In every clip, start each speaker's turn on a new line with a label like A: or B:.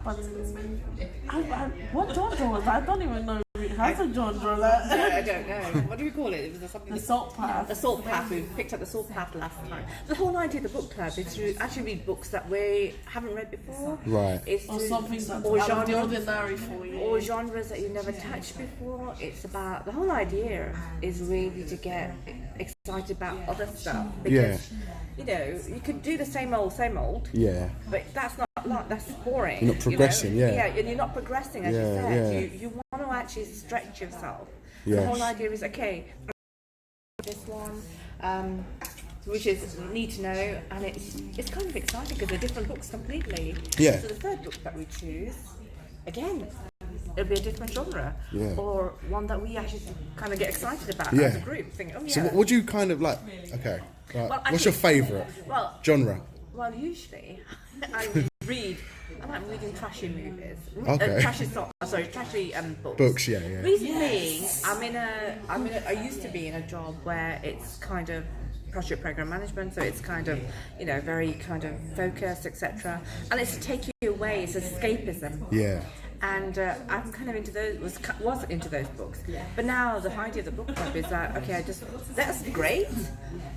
A: what genre was that? I don't even know if it has a genre.
B: I don't know. What do we call it? It was something.
A: The Salt Path.
B: The Salt Path. We picked up the Salt Path last time. The whole idea of the book club is to actually read books that we haven't read before.
C: Right.
A: Or something that's out of the ordinary for you.
B: Or genres that you've never touched before. It's about, the whole idea is really to get excited about other stuff. Because, you know, you could do the same old.
C: Yeah.
B: But that's boring.
C: You're not progressing,
B: Yeah, and you're not progressing, as you said. You want to actually stretch yourself.
C: Yes.
B: The whole idea is, okay, this one, which is need to know, and it's kind of exciting because they're different books completely.
C: Yeah.
B: So the third book that we choose, again, it'll be a different genre, or one that we actually kind of get excited about as a group. Think, oh yeah.
C: So what do you kind of like? Okay. Right.
B: Well,
C: what's your favourite genre?
B: Well, usually I read. I like reading trashy movies.
C: Okay.
B: Trashy books.
C: Books, yeah.
B: Reason being, I used to be in a job where it's kind of project program management, so it's kind of, you know, very kind of focused, etc. And it's to take you away. It's escapism.
C: Yeah.
B: And I'm kind of into those. Was into those books. But now the idea of the book club is that that's great,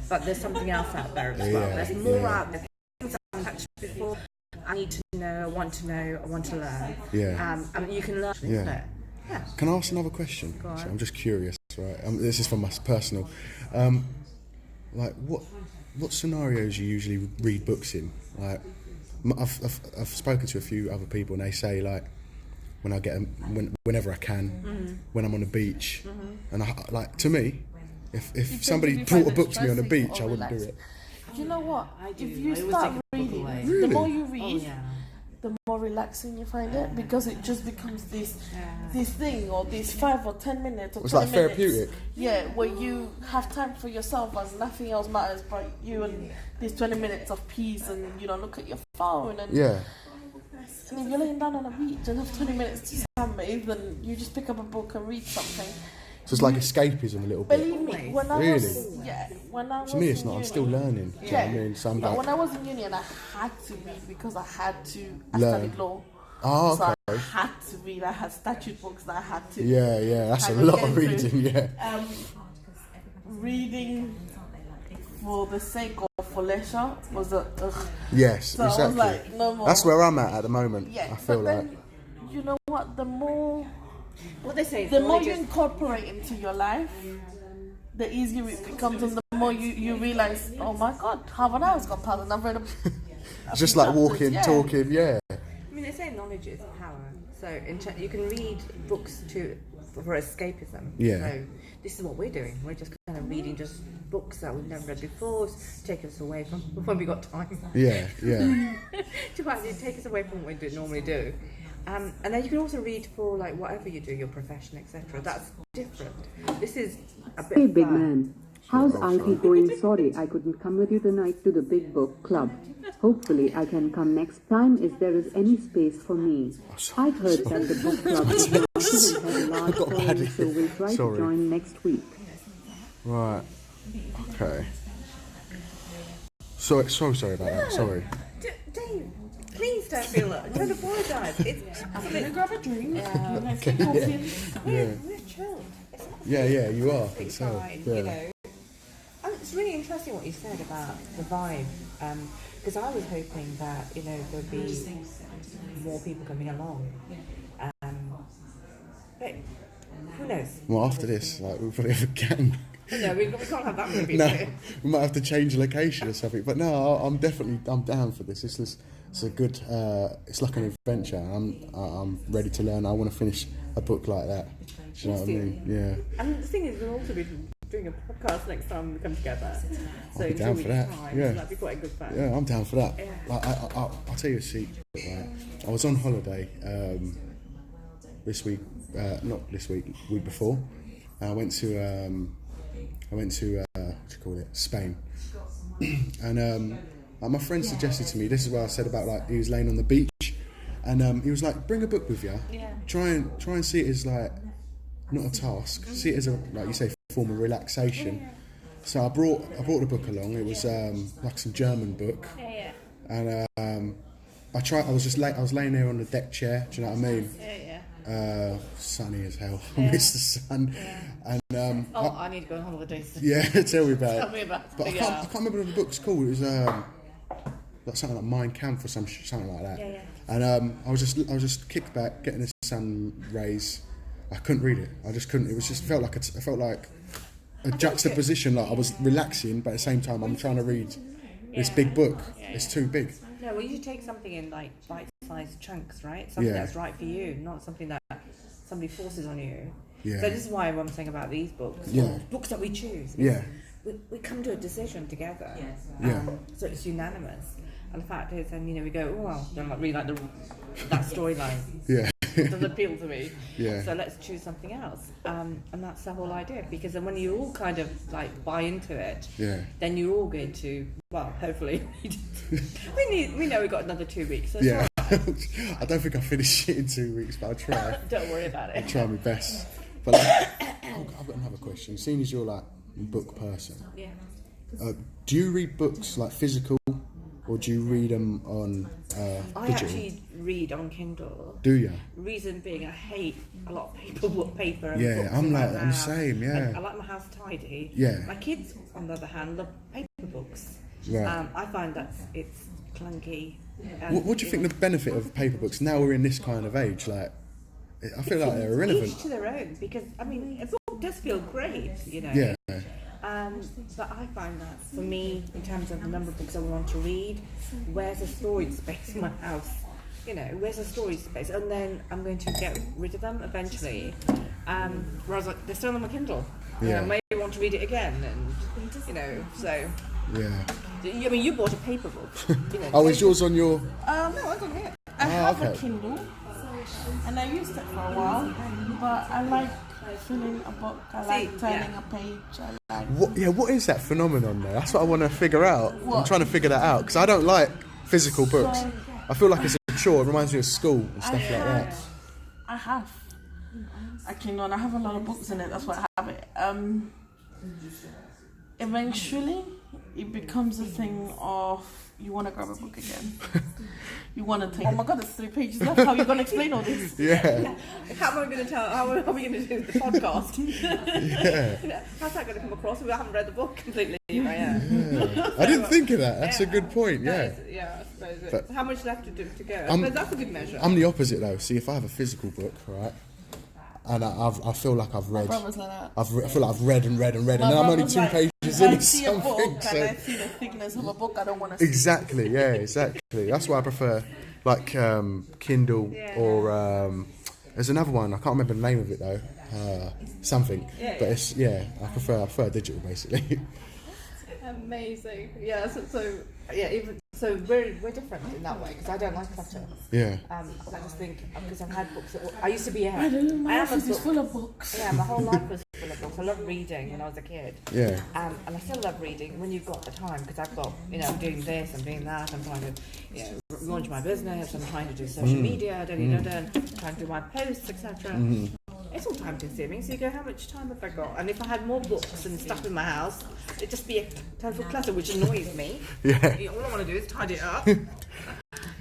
B: but there's something else out there as well. There's more out there. Things I haven't touched before. I need to know, I want to learn.
C: Yeah.
B: And you can learn, isn't it? Yeah.
C: Can I ask another question?
B: Go on.
C: So I'm just curious, right? This is from my personal. Like, what scenarios you usually read books in? Like, I've spoken to a few other people, and they say like, when I get whenever I can, when I'm on the beach, and to me, if somebody brought a book to me on the beach, I wouldn't do it.
A: You know what? If you start reading, the more you read, the more relaxing you find it, because it just becomes this thing, or these 5 or 10 minutes, or
C: it's
A: 20
C: like
A: minutes.
C: therapeutic.
A: Yeah, where you have time for yourself, as nothing else matters but you and these 20 minutes of peace, and you know, look at your phone, and and if you're laying down on a beach and have 20 minutes to sunbathe, then you just pick up a book and read something.
C: So it's like escapism a little bit.
A: Believe me, when I was
C: to me it's not. I'm still learning. Do you know what I mean? So
A: but when I was in uni and I had to read because I studied law.
C: Oh, okay.
A: So I had to read. I had statute books that I had to.
C: Yeah. That's a lot of reading. Yeah.
A: Reading for the sake of for leisure was a.
C: Yes,
A: so
C: exactly.
A: I was like, no more.
C: That's where I'm at the moment.
A: Yeah,
C: I feel
A: but
C: like.
A: then, you know what? The more.
B: What they say,
A: the more you incorporate into your life, the easier it becomes, and the more you realize, oh my God, half an hour's gone past and I've read
C: it's just like walking, talking,
B: I mean, they say knowledge is power. So you can read books for escapism.
C: Yeah.
B: So this is what we're doing. We're just kind of reading just books that we've never read before, take us away from when we got time.
C: Yeah.
B: To actually take us away from what we normally do. And then you can also read for like whatever you do, your profession, etc. That's different. This is a bit.
D: Hey, big man. How's IT going? Sorry, I couldn't come with you tonight to the Big Book Club. Hopefully, I can come next time if there is any space for me. I've heard that the book club shouldn't have a large following, so we'll try to join next week.
C: Right. Okay. So sorry about that. Sorry.
B: Dave. Please don't feel that. Don't apologise. I'm going to grab a drink. We're chilled.
C: Yeah, you are.
B: It's fine, you know. And it's really interesting what you said about the vibe. Because I was hoping that, you know, there'd be more people coming along. But who knows?
C: Well, after this, like, we'll probably have a gang.
B: No, we can't have that many people.
C: No, we might have to change location or something. But no, I'm down for this. It's a good. It's like an adventure. I'm ready to learn. I want to finish a book like that. Do you know what I mean? Yeah.
B: And the thing is, we'll also be doing a podcast next time we come together. So
C: I'll be down for that. Yeah.
B: So that'd be quite a good fun.
C: Yeah, I'm down for that.
B: Yeah.
C: Like, I'll tell you a secret. Right? I was on holiday this week. Not this week. Week before. I went to what do you call it? Spain. And my friend suggested to me, this is what I said about like he was laying on the beach, and he was like, bring a book with you.
B: Yeah.
C: Try and see it as like not a task. See it as a, like you say, form of relaxation. Yeah. So I brought the book along. It was like some German book.
B: Yeah.
C: And I was laying there on the deck chair. Do you know what I mean?
B: Yeah.
C: Sunny as hell. I miss the sun.
B: Yeah.
C: And
B: I need to go on holiday.
C: yeah, tell me about it.
B: Tell me about it.
C: But I can't remember what the book's called. It was like something like Mein Kampf or something like that.
B: Yeah.
C: And I was just kicked back, getting the sun rays. I couldn't read it. I just couldn't. It was just felt like a juxtaposition. Like I was relaxing, but at the same time I'm trying to read this big book. It's too big.
B: No, well, you should take something in like bite-sized chunks, right? Something that's right for you, not something that somebody forces on you.
C: Yeah.
B: So this is why I'm saying about these books, books that we choose.
C: Yeah.
B: We come to a decision together.
C: Yeah.
B: So it's unanimous. And the fact is, then we go, oh well, I don't really like that storyline.
C: Yeah.
B: It doesn't appeal to me.
C: Yeah.
B: So let's choose something else. And that's the whole idea. Because then when you all kind of like buy into it, then you're all going to, well, hopefully, we know we've got another 2 weeks. So
C: Yeah. I don't think I'll finish it in 2 weeks, but I'll try.
B: Don't worry about it.
C: I'll try my best. But like, I've got another question. Seeing as you're like a book person, do you read books like physical, or do you read them on
B: I
C: digital?
B: actually read on Kindle.
C: Do you?
B: Reason being, I hate a lot of paper. And
C: Yeah,
B: books
C: I'm
B: in my
C: like, I'm
B: house.
C: same, yeah.
B: I like my house tidy.
C: Yeah.
B: My kids, on the other hand, love paper books.
C: Right.
B: I find that it's clunky.
C: What do you think the benefit of paper books now we're in this kind of age? Like, I feel like they're irrelevant.
B: Each to their own, because I mean, a book does feel great,
C: Yeah.
B: But I find that for me, in terms of the number of books I want to read, where's the storage space in my house? Where's the storage space? And then I'm going to get rid of them eventually. Whereas they're still on my Kindle.
C: Yeah.
B: I may want to read it again, and so.
C: Yeah.
B: I mean, you bought a paper book.
C: Oh, is yours on your?
A: No, I don't know. I have a Kindle, and I used it for a while, but I like filling a book. I like turning a page. I like.
C: What is that phenomenon there? That's what I want to figure out.
A: What?
C: I'm trying to figure that out because I don't like physical books. I feel like it's a chore. It reminds me of school and stuff like that.
A: I have a Kindle, and I have a lot of books in it. That's why I have it. Eventually, it becomes a thing of you want to grab a book again. You want to take. Oh my God, there's 3 pages left. How are you going to explain all this?
C: Yeah.
B: How am I going to tell? How are we going to do the podcast?
C: Yeah.
B: How's that going to come across? We haven't read the book completely. Right?
C: Yeah. I didn't think of that. That's a good point. Yeah.
B: I suppose.
C: But
B: how much left to go? I suppose that's a good measure.
C: I'm the opposite though. See, if I have a physical book, right, and I feel like I've read,
A: Brother's like that.
C: I feel like I've read, and then I'm only 2 pages
A: if
C: in
A: I
C: or
A: see a book
C: something.
A: and
C: So
A: I see the thickness of a book, I don't want to see.
C: exactly, yeah, exactly. That's why I prefer like Kindle or there's another one. I can't remember the name of it though. Something, but it's I prefer digital basically.
B: Amazing. Yeah. So we're different in that way because I don't like clutter.
C: Yeah.
B: I just think because I've had books. I used to be
A: I don't know, my office is full of books.
B: Yeah, my whole life was full of books. I loved reading when I was a kid.
C: Yeah.
B: And I still love reading when you've got the time because I've got I'm doing this, I'm doing that, I'm trying to launch my business, I'm trying to do social media, trying to do my posts, etc. It's all time consuming, so you go, how much time have I got? And if I had more books and stuff in my house, it'd just be a total clutter, which annoys me.
C: Yeah.
B: All I want to do is tidy it up.
C: Exactly.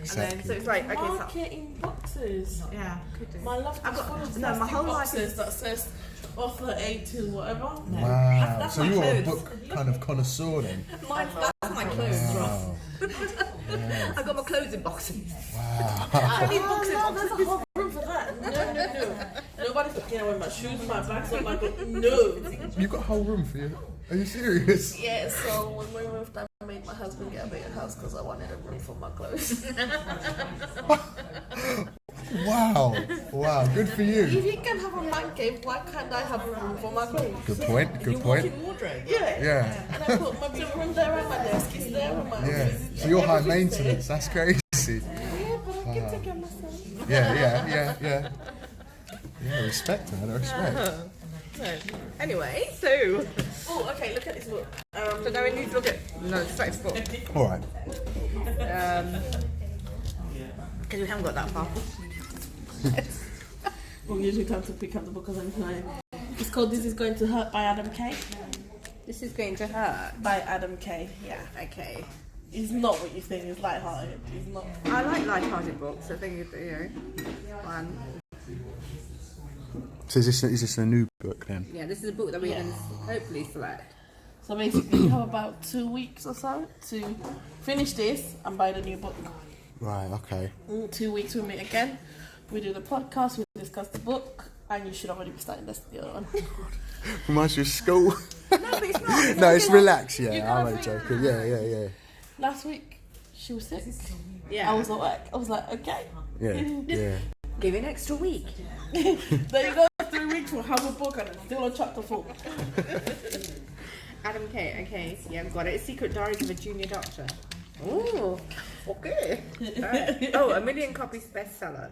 B: And then, so it's like, okay, so,
A: Market in boxes.
B: yeah, could do.
A: My loft is full of
B: my whole life
A: boxes that says author A to whatever.
C: Wow.
B: That's
C: So
B: my
C: you're a
B: clothes.
C: book kind of connoisseur then.
B: That's my clothes, Ross. I've got my clothes in boxes.
C: Wow.
B: I need books in boxes.
A: There's a whole room for that. No. Nobody's looking at my shoes, my bags, and my book. No.
C: You've got a whole room for you. Are you serious?
A: Yeah, so when we moved, I made my husband get a bigger house because I wanted a room for my clothes.
C: Wow. Wow. Good for you.
A: If you can have a man cave, why can't I have a room for my clothes?
C: Good point. Good point.
B: Wardrobe.
A: Yeah.
C: Yeah.
A: And I put my big room there and my desk is there and my
C: Yeah. So you're high maintenance. That's crazy.
A: Yeah, but I can take care of myself.
C: Yeah. Yeah, respect, man. Respect.
B: So, anyway, so
A: Oh, okay, look at this book.
B: so now we need to look at the next book.
C: All right.
B: Because we haven't got that far.
A: We'll usually time to pick up the book as I'm flying. It's called This Is Going to Hurt by Adam Kay.
B: This is going to hurt.
A: By Adam Kay, yeah.
B: Okay.
A: it's not what you think. It's light-hearted. It's not.
B: I like light-hearted books. I think fun.
C: So is this a new book then?
B: Yeah, this is a book that we can hopefully select.
A: So basically, you have about 2 weeks or so to finish this and buy the new book.
C: Right. Okay.
A: In 2 weeks, we meet again. We do the podcast. We discuss the book, and you should already be starting the other one.
C: Reminds you of school.
B: No, but it's not.
C: No, it's relaxed.
A: You
C: Yeah,
A: gotta
C: I'm
A: think-
C: joking. Yeah.
A: Last week, she was sick.
B: Yeah.
A: I was at work. I was like, okay.
C: Yeah.
B: Give it an extra week.
A: There you go. 3 weeks, we'll have a book, and it's still on chapter 4.
B: Adam K. Okay, yeah, I've got it. Secret Diaries of a Junior Doctor. Ooh, okay. Right. Oh, 1 million copies bestseller.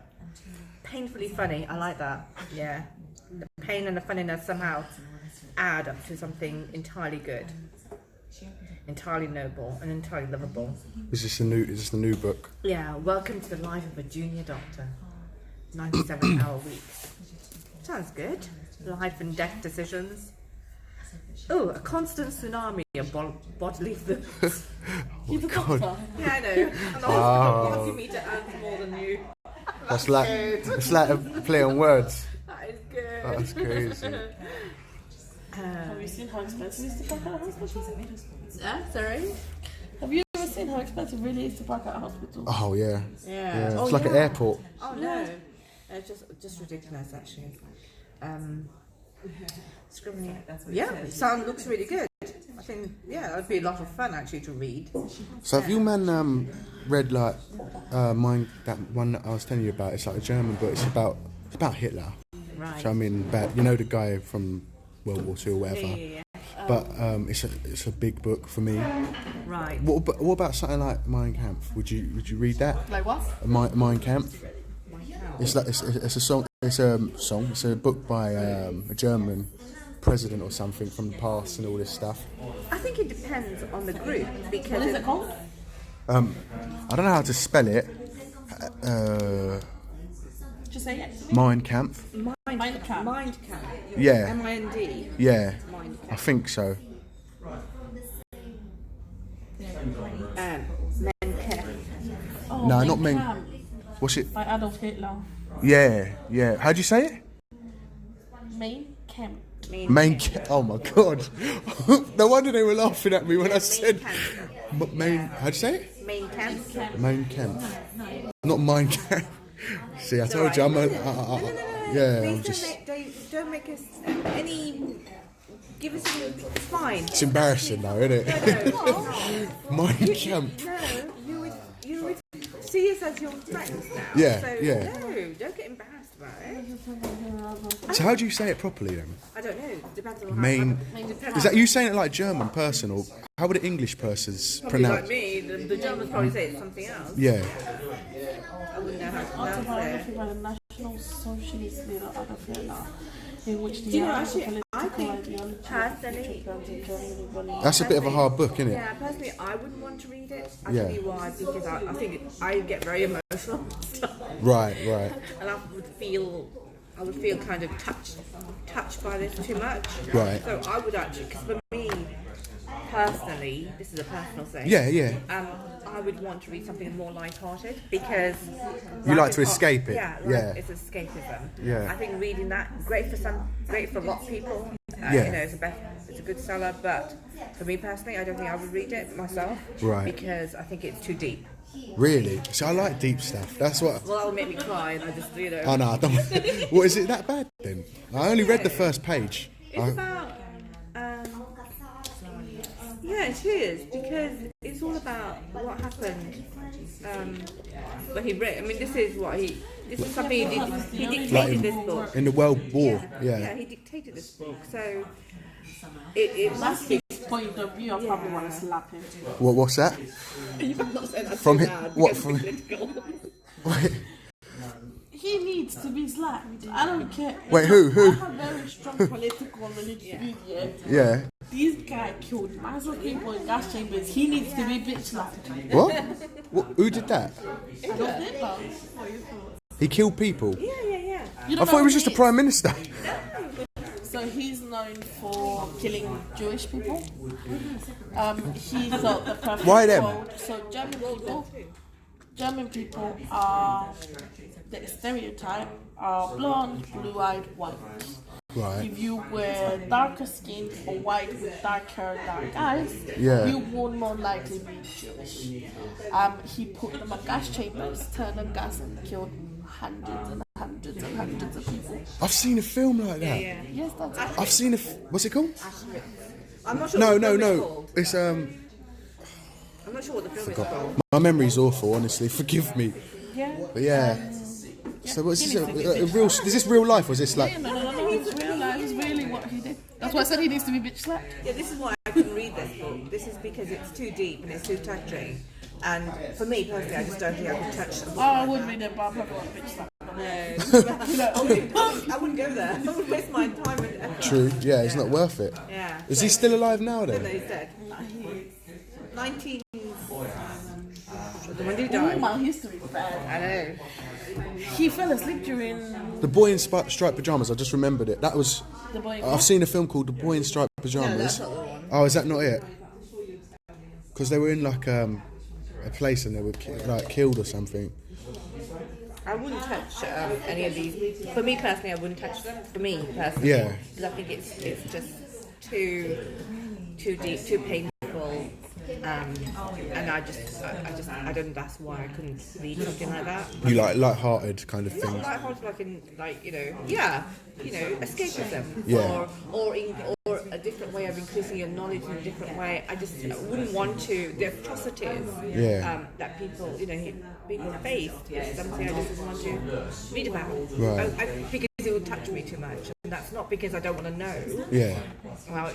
B: Painfully funny. I like that. Yeah. The pain and the funniness somehow add up to something entirely good, entirely noble, and entirely lovable.
C: Is this the new book?
B: Yeah. Welcome to the life of a junior doctor. 97-hour weeks. Sounds good. Life and death decisions. Oh, a constant tsunami of bodily fluids.
A: He's a doctor.
B: Yeah, I know. And also wanting me to earn more than you.
C: It's like a play on words.
B: That is good.
C: Oh, that's crazy.
A: Have you seen how expensive it is to park at a hospital?
B: Sorry?
A: Have you ever seen how expensive it really is to park at a hospital?
C: Oh yeah.
B: Yeah.
C: It's like an airport.
B: Oh no. It's just ridiculous actually. Scribbling. Yeah, it looks really good. I think that'd be a lot of fun actually to read.
C: So have you read like mine, that one that I was telling you about? It's like a German book. It's about Hitler.
B: Right.
C: So I mean, the guy from World War II or whatever.
B: Yeah.
C: But it's a big book for me.
B: Right.
C: What about something like Mein Kampf? Would you read that?
A: Like what?
C: Mein Kampf. It's like it's a song. It's a book by a German president or something from the past and all this stuff.
B: I think it depends on the group because
A: What is it called?
C: I don't know how to spell it.
A: Just say it.
C: Mein Kampf.
A: Mind Camp.
B: Mind Camp.
C: Yeah.
B: M-I-N-D.
C: Yeah.
B: Mind
C: I
B: Camp.
C: think so.
B: Men Camp.
A: Oh,
C: No,
A: Mein
C: not Mein-
A: Kampf
C: What's it?
A: by Adolf Hitler.
C: Yeah. How'd you say it?
A: Mein Camp.
C: Mein Kampf. Oh my god. No wonder they were laughing at me when I said how'd you say it?
B: Main Camp.
C: Mein Kampf. Not Mein Kampf. See, I told you I'm a yeah, I'm
B: Please
C: just
B: don't make us any. Give us it's fine.
C: it's embarrassing though, isn't it? Mein Kampf.
B: No, you would see us as your friends now.
C: Yeah,
B: so
C: yeah.
B: No, don't get embarrassed about it.
C: So how do you say it properly then?
B: I don't know. Depends on how.
C: Main.
B: Depends.
C: Is that you saying it like a German person, or how would an English person
B: Probably like
C: pronounce?
B: me, the Germans probably say it's something else.
C: Yeah.
B: I wouldn't know how to pronounce
A: Autobiography
B: it.
A: by the National Socialist leader Adolf Hitler, in which the
B: Do you know,
A: political
B: actually, I think
A: ideology
B: personally,
A: of Germany running.
C: That's a bit of a hard book, isn't it?
B: yeah, personally, I wouldn't want to read it. I'll
C: Yeah.
B: tell you why, because I think I get very emotional
C: Right.
B: and I would feel kind of touched by this too much.
C: Right.
B: So I would actually, because for me, personally, this is a personal thing.
C: Yeah.
B: I would want to read something more light-hearted because
C: You like
B: is
C: to escape it.
B: Yeah,
C: Yeah.
B: it's escapism.
C: Yeah.
B: I think reading that great for a lot of people.
C: Yeah.
B: You know, it's a good seller, but for me personally, I don't think I would read it myself.
C: Right.
B: Because I think it's too deep.
C: Really? So I like deep stuff. That's what.
B: Well, that will make me cry, and I just
C: Oh no, I don't. What is it that bad then? I only read the first page.
B: It's about. Yeah, it is because it's all about what happened. But he read. I mean, this is something he did. He dictated this book.
C: In the World War.
B: Yeah,
C: Yeah.
B: he dictated this book. So it must be.
A: Point of view, I probably want to slap him.
C: What's that?
B: You've not said that
C: From
B: too
C: hi-
B: loud
C: what
B: because
C: from-
B: it's political.
C: Wait.
A: He needs to be slapped. I don't care.
C: Wait, who?
A: I have very strong political religious views.
C: Yeah.
A: This guy killed massive people in gas chambers. He needs to be bitch slapped.
C: What? Who did that?
A: I don't think that.
C: He killed people.
B: Yeah.
A: You
C: I
A: don't
C: thought he
A: know
C: was
A: who
C: just a prime minister.
A: So So he's known for killing Jewish people. He thought the perfect
C: Why them?
A: world. So German people are, the stereotype are blonde, blue-eyed, white.
C: Right.
A: If you were darker skinned or white with dark hair, dark eyes,
C: Yeah.
A: you would more likely be Jewish. He put them on gas chambers, turned on gas, and killed hundreds and hundreds and hundreds of people.
C: I've seen a film like that.
A: Yes, that's it.
C: I've seen what's it called?
B: I'm not sure.
C: No,
B: what the
C: no,
B: film is
C: no.
B: called.
C: It's
B: I'm not sure what the film is called.
C: My memory's awful, honestly. Forgive me.
A: Yeah.
C: But yeah. So what's this? A real? Is this real life? Or is this like?
A: No. It's real life. It's really what he did. That's why I said he needs to be bitch slapped.
B: Yeah, this is why I couldn't read this book. This is because it's too deep and it's too touching. And for me personally, I just don't think I could touch the book.
A: Oh, I wouldn't read it, but I probably want to bitch slap.
B: I wouldn't go there. I would waste my time and effort.
C: True. Yeah, it's not worth it.
B: Yeah.
C: Is he still alive now
B: No,
C: then?
B: he's dead. 19. When did he
A: Oh,
B: die?
A: my history's bad.
B: I know.
A: He fell asleep during
C: The Boy in Striped Pajamas. I just remembered it. That was.
A: the boy.
C: I've seen a film called The Boy in Striped Pajamas.
B: that's not the one.
C: Oh, is that not it? Because they were in like a place and they were killed or something.
B: I wouldn't touch any of these. For me personally, I wouldn't touch them. For me personally,
C: Yeah.
B: because I think it's just too deep, too painful, and I don't. That's why I couldn't read something like that.
C: You like light-hearted kind of
B: Not
C: thing.
B: lighthearted, like escapism,
C: Yeah.
B: or a different way of increasing your knowledge in a different way. I wouldn't want to. The atrocities that people faced is something I just want to read about.
C: Right.
B: Because it would touch me too much, and that's not because I don't want to know.
C: Yeah.
B: Well,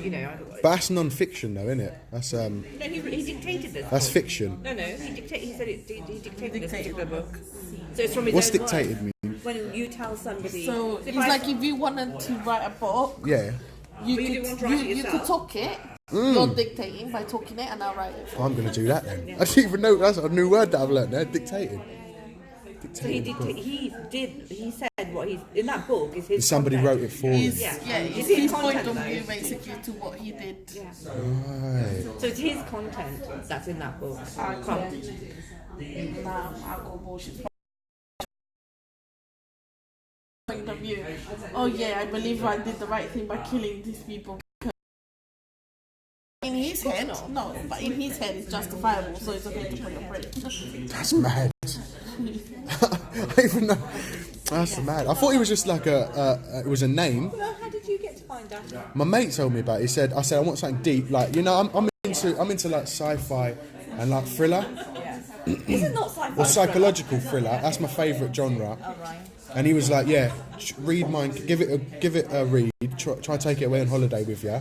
C: But that's non-fiction though, isn't it? That's
B: no, he dictated this.
C: that's fiction.
B: No, he said he dictated this particular book. So it's from his
C: What's
B: own
C: dictated
B: words.
C: mean?
B: When you tell somebody.
A: So it's like if you wanted to write a book,
C: Yeah.
A: you
B: But you
A: could
B: didn't want to write it
A: you could
B: yourself?
A: talk it. You're dictating by talking it, and I'll write it.
C: I'm gonna do that then. I didn't even know that's a new word that I've learned there. Dictated.
B: So he said what he's in that book is his.
C: Somebody
B: content.
C: wrote it for him.
A: It's
B: his
A: his point
B: content,
A: of
B: though.
A: view basically to what he did.
C: Right.
B: So it's his content that's in that book.
A: I can't. Nah, I got bullshit. Point of view. Oh yeah, I believe I did the right thing by killing these people. In his head, no, but in his head it's justifiable, so it's okay to put your break.
C: That's mad. I even know. That's mad. I thought it was just like it was a name.
B: Well, how did you get to find out?
C: My mate told me about it. I said I want something deep, like I'm into like sci-fi and like thriller
B: Is it not sci-fi?
C: or psychological thriller. That's my favourite genre.
B: Oh, right.
C: And he was like, yeah, read mine, give it a read, try take it away on holiday with you,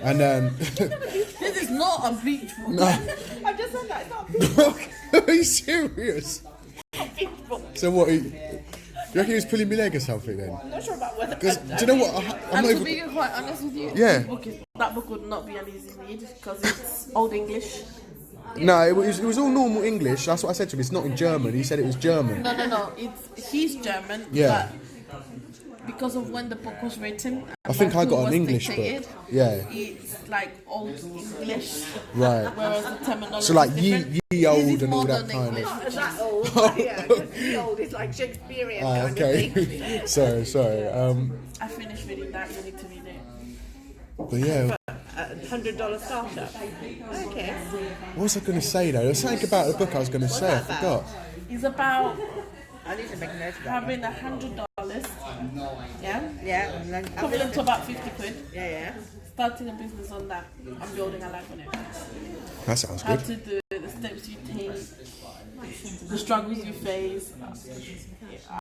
C: and
A: This is not a beach book.
C: no,
B: I've just said that. It's not a big
C: are you serious?
B: book.
C: So what? You reckon he was pulling me leg or something then?
B: I'm not sure about whether.
C: Because do you know what? I'm
A: And
C: not
A: to be
C: even.
A: quite honest with you,
C: Yeah.
A: that book would not be an easy read because it's old English.
C: No, it was all normal English. That's what I said to him. It's not in German. He said it was German.
A: No. He's German.
C: Yeah.
A: But because of when the book was written,
C: I think I
A: who
C: got an
A: was
C: English
A: dictated,
C: book. Yeah.
A: It's like old English.
C: Right.
A: Whereas the terminology.
C: So like
A: is different.
C: ye
A: This
C: old
A: is
C: and all that
A: modern
C: kind
A: English.
C: of.
B: Is that old? Yeah, because old is like Shakespearean kind of thing.
C: Okay. sorry.
A: I finished reading that. You need to read it.
C: But yeah,
B: $100 startup. Okay.
C: what was I going to say though? There was something about the book I was going to say. I
B: that about?
C: forgot.
A: It's about
B: I need to make a note of that.
A: having $100. Yeah.
B: Yeah. And then
A: Equivalent to about 50 quid.
B: yeah.
A: Starting a business on that and building a life on it.
C: That sounds
A: How
C: good.
A: to do it, the steps you take, the struggles you face.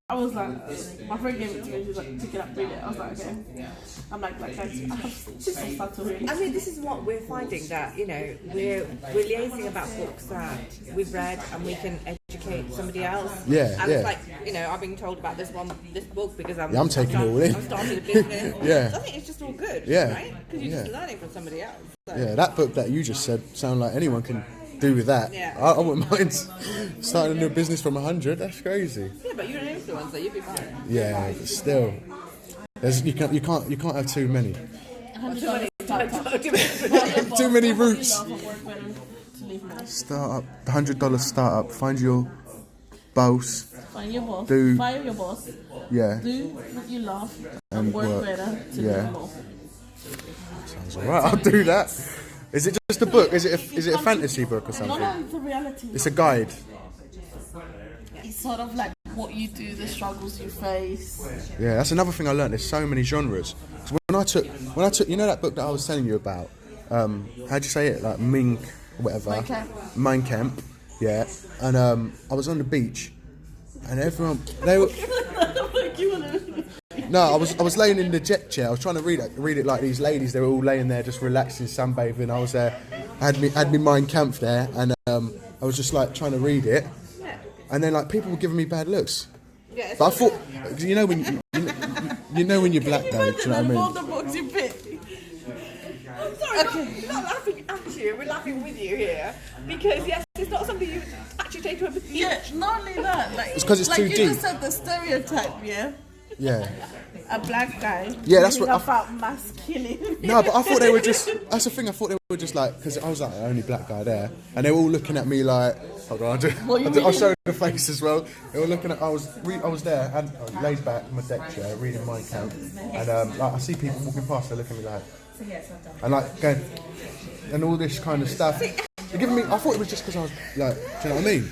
A: I was like, my friend gave it to me. She's like, pick it up, read it. I was like, okay. I'm like guys, I have to start to read.
B: I mean, this is what we're finding, that we're liaising about books that we've read and we can educate somebody else.
C: Yeah,
B: and
C: yeah.
B: it's like I've been told about this book because
C: I'm taking it all in.
B: I'm starting a business.
C: Yeah.
B: So I think it's just all good.
C: Yeah.
B: Right? Because you're just learning from somebody else. So.
C: Yeah, that book that you just said sound like anyone can do with that.
B: Yeah.
C: I wouldn't mind starting a new business from 100. That's crazy.
B: Yeah, but you're an influencer. You'd be fine.
C: Yeah, but still. You can't have too many.
A: $100
C: Too many routes.
A: Start
C: Startup, $100 startup. Find your boss.
A: Find your boss.
C: Do-
A: Fire your boss.
C: Yeah.
A: Do what you love
C: And
A: and work
C: work.
A: better to
C: Yeah.
A: live more.
C: Sounds alright. I'll do that. Is it just a book? Is it a fantasy book or
A: No,
C: something?
A: no, it's a reality.
C: It's a guide.
A: It's sort of like what you do, the struggles you face.
C: Yeah, that's another thing I learned. There's so many genres. So when I took, you know that book that I was telling you about. How'd you say it? Like Mink, whatever.
A: Mein Kampf.
C: Mein Kampf. Yeah. And I was on the beach, and everyone they were. No, I was laying in the jet chair. I was trying to read it like these ladies. They were all laying there, just relaxing, sunbathing. I was there, had me Mein Kampf there, and I was just like trying to read it, and then like people were giving me bad looks.
B: Yeah,
C: But I thought, you know when you're black though, do you know what I
A: All
C: mean?
A: the books you pick.
B: I'm sorry, we're not laughing at you, we're laughing with you here. Because yes, it's not something you actually take to a beach.
A: Yeah, not only that, like
C: It's 'cause it's
A: like
C: too
A: you
C: deep.
A: just said the stereotype, yeah.
C: Yeah.
A: A black guy.
C: Yeah, that's
A: reading
C: what
A: about mass killing.
C: No, but I thought they were just. That's the thing. I thought they were just like, because I was like the only black guy there, and they were all looking at me like. Hold on, I'll show the face as well. They were looking at. I was there, and I laid back in my deck chair reading Mein Kampf, and like I see people walking past, they're looking at me like, and like going, and all this kind of stuff. They're giving me. I thought it was just because I was like, do you know what I mean?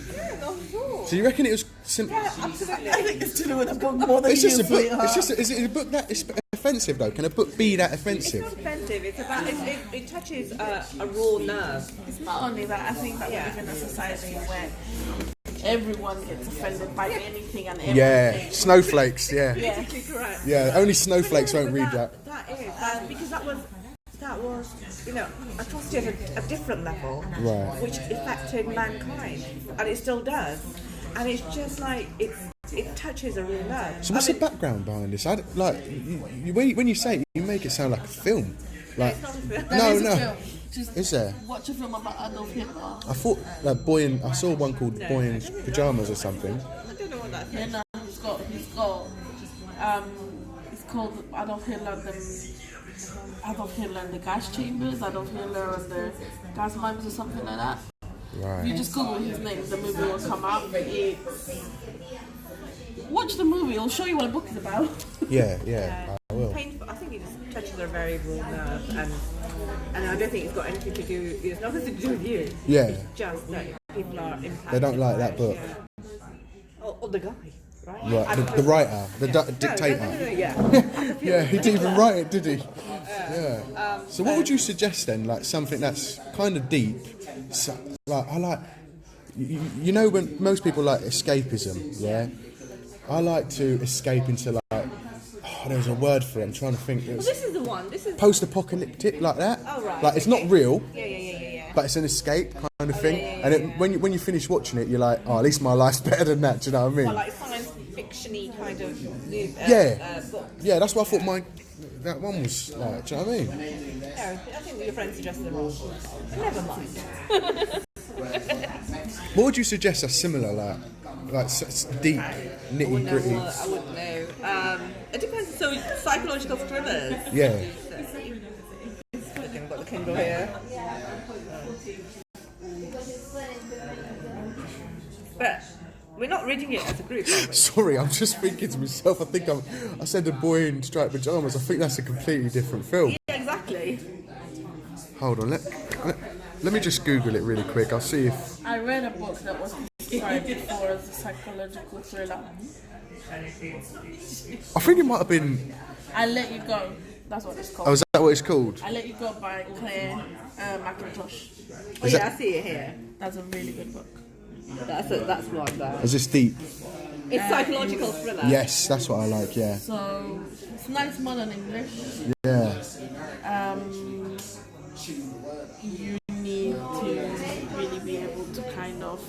C: So you reckon it was simple?
B: Absolutely.
A: I think it's to do with a book more than
C: It's just a book.
A: sweetheart.
C: It's just. Is it a book that is offensive though? Can a book be that
B: It's
C: offensive?
B: not offensive. It's about it touches a raw nerve.
A: It's not only that, I think that we live in a society where everyone gets offended by anything and everything.
C: Yeah, snowflakes. Yeah.
B: Basically correct.
C: Yeah, only snowflakes won't read that.
B: That is because that was atrocity at a different level,
C: Right.
B: which affected mankind, and it still does. And it's just like it touches a real nerve.
C: So what's the background behind this? When you say it, you make it sound like a film. Like,
A: There is a film. Just
C: Is there?
A: watch a film about Adolf Hitler.
C: I thought I saw one called Boy in Pyjamas or something.
B: I don't know what that is.
A: Yeah, no, it's called Adolf Hitler and the gas chambers, Adolf Hitler and the gas mines or something like that. If you
C: Right.
A: just Google his name, the movie will come up. Watch the movie, it'll show you what the book is about.
C: Yeah, I will.
B: Painful. I think it just touches a very raw nerve, and I don't think it's got anything to do. It's nothing to do with you.
C: Yeah.
B: It's just that people are impacted.
C: They don't like that book.
B: Or the guy, right?
C: Right, the writer, the dictator.
B: No, yeah.
C: Yeah, he didn't even write it, did he? Yeah. So what would you suggest then? Like something that's kind of deep. So, like I like, you know, when most people like escapism, yeah. I like to escape into like, there's a word for it. I'm trying to think.
B: Well, this is the one. This is.
C: Post-apocalyptic, like that.
B: Oh, right.
C: Like it's not real.
B: Yeah.
C: But it's an escape kind of thing, and when you finish watching it, you're like, oh, at least my life's better than that. Do you know what I mean?
B: Well, like science fiction-y kind of. Book.
C: Yeah, that's why I thought that one was like. Do you know what I mean?
B: No, I think your friend suggested the wrong one. Never mind.
C: What would you suggest that's similar, like deep, nitty gritty?
B: I wouldn't know. It depends. So psychological thrillers.
C: Yeah.
B: I've got the Kindle here. But we're not reading it as a group, are we?
C: Sorry, I'm just thinking to myself. I said The Boy in Striped Pyjamas. I think that's a completely different film.
B: Yeah, exactly.
C: Hold on, let me just Google it really quick. I'll see if.
A: I read a book that was described before as a psychological thriller.
C: I think it might have been.
A: I Let You Go. That's what it's called.
C: Oh, is that what it's called?
A: I Let You Go by Claire McIntosh.
B: Oh yeah, I see it here.
A: That's a really good book.
B: That's one there.
C: Is this deep?
B: It's psychological thriller.
C: Yes, that's what I like. Yeah.
A: So it's nice modern English.
C: Yeah.
A: You need to really be able to kind of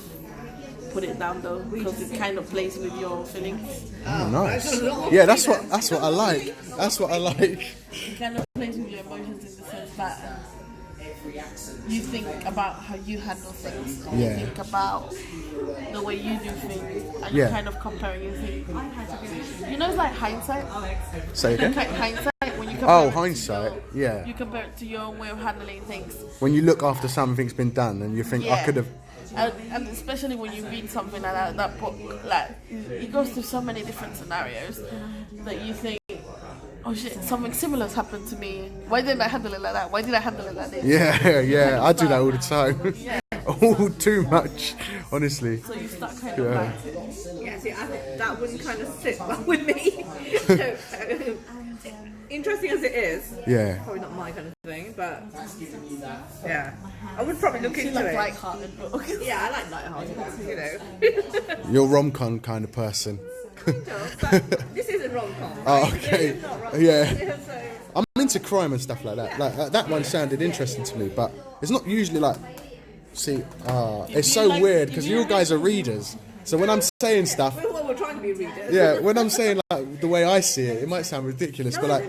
A: put it down though, because it kind of plays with your feelings.
C: Oh, nice. Yeah, that's what I like. That's what I like.
A: It kind of plays with your emotions in the sense that you think about how you handle things, and
C: Yeah.
A: you think about the way you do things, and you kind of compare and you think, you know, it's like hindsight.
C: Say again?
A: Like hindsight, when you compare it to
C: Hindsight.
A: your, you compare it to your own way of handling things.
C: When you look after something's been done and you think, I could have.
A: And especially when you read something like that book, like it goes through so many different scenarios that you think, oh shit, something similar has happened to me. Why didn't I handle it like that? Why did I handle it like this?
C: Yeah, I do that all the time. All too much, honestly.
A: So you start kind of like...
B: Yeah, see, I think that wouldn't kind of sit well with me. Interesting as it is, probably not my kind of thing, but yeah, I would probably look into it.
A: Light-hearted books.
B: Yeah, I like light-hearted books, you know.
C: You're a rom-com kind of person.
B: Kind of, but this isn't rom-com. Right?
C: Oh, okay.
B: It's not rom-com.
C: Yeah.
B: So.
C: I'm into crime and stuff like that. Like that one sounded interesting to me, but it's not usually like. See, it's so weird because you guys are readers. So when I'm saying stuff,
B: Well, we're trying to be readers.
C: yeah, when I'm saying like the way I see it, it might sound ridiculous, but like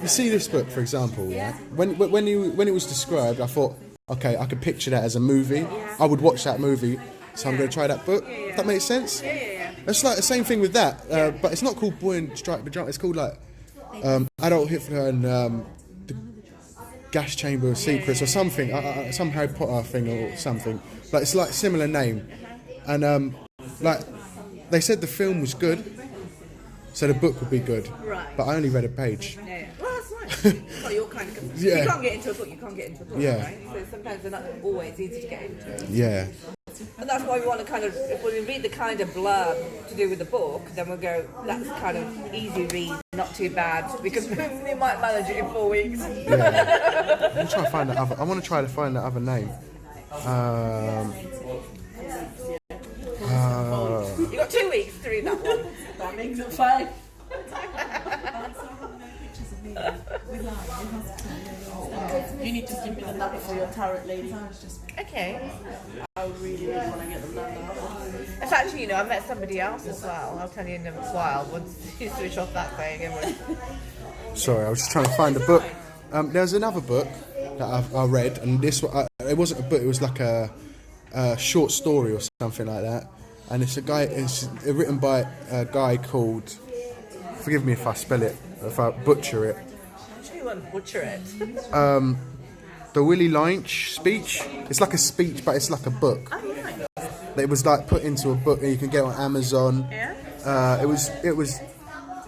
C: you see this book, for example, yeah. When it was described, I thought, okay, I could picture that as a movie. I would watch that movie, so I'm going to try that book. If that makes sense.
B: Yeah.
C: It's like the same thing with that, but it's not called Boy in Striped Pajamas. It's called like Adult Hitler and the Gas Chamber of Secrets or something, some Harry Potter thing or something. But it's like a similar name, and like they said the film was good, so the book would be good.
B: Right.
C: But I only read a page.
B: Yeah. Well, that's nice. Well, you're kind of.
C: Yeah.
B: You can't get into a book. You can't get into a book.
C: Yeah.
B: Right? So sometimes they're not always easy to get into.
C: Yeah.
B: And that's why we want to kind of, if we read the kind of blurb to do with the book, then we'll go, that's kind of easy read, not too bad, because we might manage it in 4 weeks.
C: Yeah. I'm trying to find that other. I want to try to find that other name.
B: You've got 2 weeks to read that one.
A: That makes it 5. You need to give me the number for your tarot lady.
B: Okay.
A: I would really want to get them done now.
B: It's actually, I met somebody else as well. I'll tell you in a while once you switch off that thing.
C: Sorry, I was just trying to find a book. There's another book that I read, and this one, it wasn't a book. It was like a short story or something like that. And it's written by a guy called. Forgive me if I spell it, if I butcher it.
B: You won't butcher it.
C: The Willie Lynch speech. It's like a speech, but it's like a book.
B: Oh, right.
C: It was like put into a book, and you can get it on Amazon.
B: Yeah.
C: It was. It was.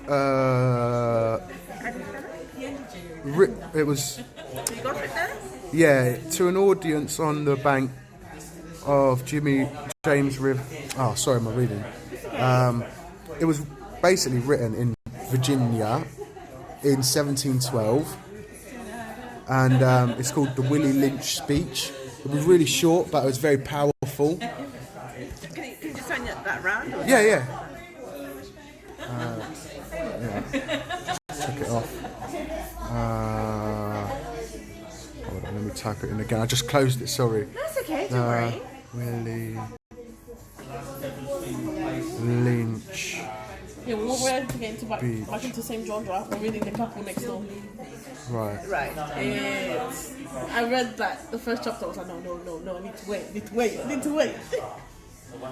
B: You got it there?
C: Yeah, to an audience on the bank of James River. Oh, sorry, my reading. It was basically written in Virginia in 1712, and it's called the Willie Lynch speech. It was really short, but it was very powerful.
B: Can you just turn that round? Or?
C: Yeah. Check it off. Hold on, let me type it in again. I just closed it, sorry.
B: That's okay, don't worry.
C: Willie Lynch.
A: Yeah, we're to get back into the same genre. We're reading The Couple Next Door.
C: Right.
A: I read that the first chapter. I was like, no, I need to wait.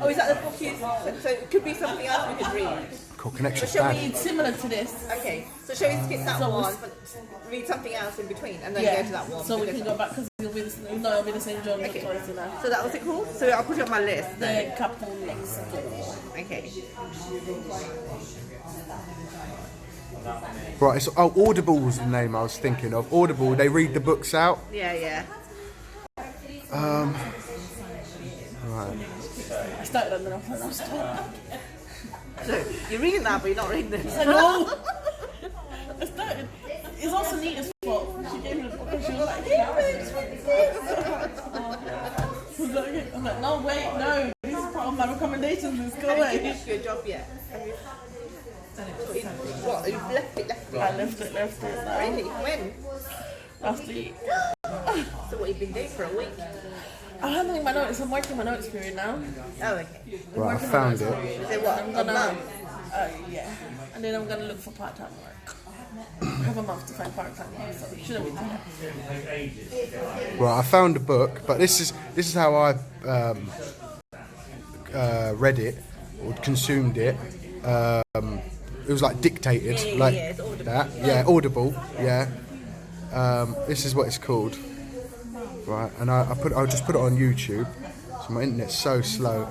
B: Oh, is that the book you... So it could be something else we could read.
C: Cool, Connection
B: Shall
C: Bad.
A: It's similar to this.
B: Okay, so shall we skip that one, but read something else in between, and then go to that one?
A: So we can go back, because it'll be the same genre.
B: Okay.
A: Twice now.
B: So that was it called? So I'll put it on my list.
A: The Couple Next Door.
B: Okay.
C: Right, so Audible was the name I was thinking of. Audible, they read the books out.
B: Yeah.
C: Right.
A: I started and then I was like, no, stop.
B: So you're reading that, but you're not reading this.
A: I know. I started. It's also Nita's fault. She gave me the book and she was like, I'm like, no, wait, no. This is part of my recommendations. Let's go away.
B: Have you finished your job yet? What? You've left it?
A: I left it.
B: Really? When?
A: Last week.
B: So what, you've been doing for a week?
A: I'm handling my notice. I'm working my notice period now.
B: Oh, okay.
C: Right, I found it.
B: So what,
A: I'm
B: a
A: gonna.
B: month?
A: Yeah. And then I'm gonna look for part-time work. I have a month to find part-time work, so it shouldn't be too hard.
C: Right, I found a book, but this is how I read it or consumed it. It was like dictated, like
B: it's audible.
C: that. Yeah, audible. Yeah. This is what it's called. Right, and I'll just put it on YouTube. So my internet's so slow.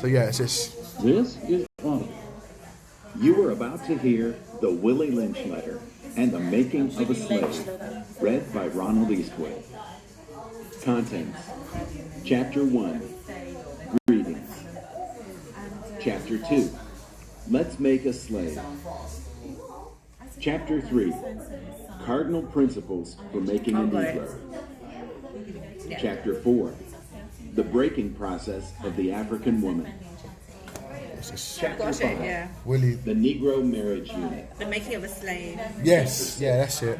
C: So yeah, it's this.
E: This is Audible. You are about to hear The Willie Lynch Letter and the Making of a Slave, read by Ronald Eastwood. Contents. Chapter 1, Greetings. Chapter 2, Let's Make a Slave. Chapter 3, Cardinal Principles for Making a Negro. Chapter 4, The Breaking Process of the African Woman. Chapter 5,
B: Yeah.
C: Willie.
E: The Negro Marriage Unit.
B: The Making of a Slave.
C: Yes, yeah, that's it.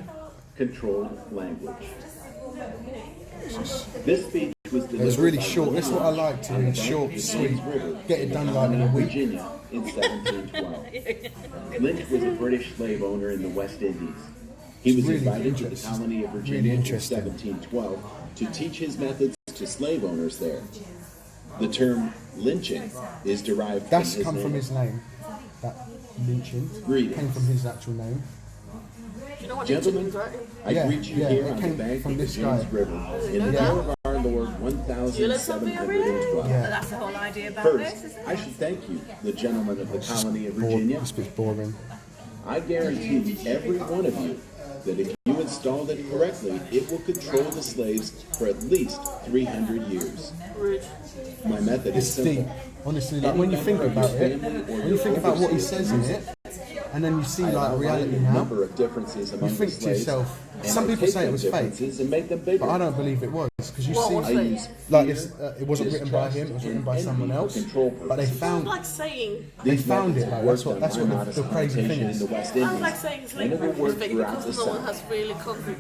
E: Controlled language. This speech was delivered
C: It's really
E: by
C: short.
E: Willie
C: That's what I
E: Lynch
C: like to
E: on
C: do.
E: the
C: Short,
E: bank of the
C: sweet.
E: James River
C: Get it done like in a week.
E: Virginia in 1712. Lynch was a British slave owner in the West Indies. He was
C: Really
E: invited to the
C: interesting.
E: colony of
C: Really
E: Virginia in
C: interesting.
E: 1712 to teach his methods to slave owners there. The term lynching is derived
C: That's
E: from
C: come
E: his
C: from
E: name.
C: his name. That lynching
E: Greetings.
C: came from his actual name.
A: You know what
E: Gentlemen,
A: means, right?
E: I
C: Yeah,
E: greet you
C: yeah,
E: here
C: it
E: on the
C: came
E: bank
C: from
E: of the
C: this
E: James
C: guy.
E: River in the
A: Yeah.
E: year of our Lord
A: You learn something every day?
E: 1712.
C: Yeah.
B: That's the whole idea about
E: First,
B: this, isn't it?
E: I should thank you, the gentlemen of the colony of
C: Bored.
E: Virginia.
C: This bit's boring.
E: I guarantee every one of you that if you installed it correctly, it will control the slaves for at least 300 years.
A: Rude.
E: My method is
C: It's deep.
E: simple.
C: Honestly, like when you think about it, when you think about what he says in it, and then you see
E: I
C: like
E: outline
C: reality
E: a
C: now,
E: number of differences among
C: you
E: the
C: think to
E: slaves,
C: yourself,
E: and
C: some
E: I
C: people
E: take
C: say it
E: those
C: was fake,
E: differences and make them bigger.
C: but I don't believe it was because you
A: What was
C: see,
E: I
A: fake?
E: use
C: like
E: fear,
C: it's, it wasn't written by him, it was written by
E: and
C: someone
E: envy for
C: else,
E: control
C: but they
E: purposes.
A: Sounds
C: found
A: like saying.
C: they
E: These
C: found
E: methods
C: it. Like,
E: worked
C: that's
E: on my
C: what
E: modest
C: the crazy thing
E: plantation in
C: is.
E: the West
A: Sounds
E: Indies,
A: like saying
E: and it
A: slavery
E: will
A: is
E: work
A: fake
E: throughout the
A: because no one
E: South.
A: has really concrete.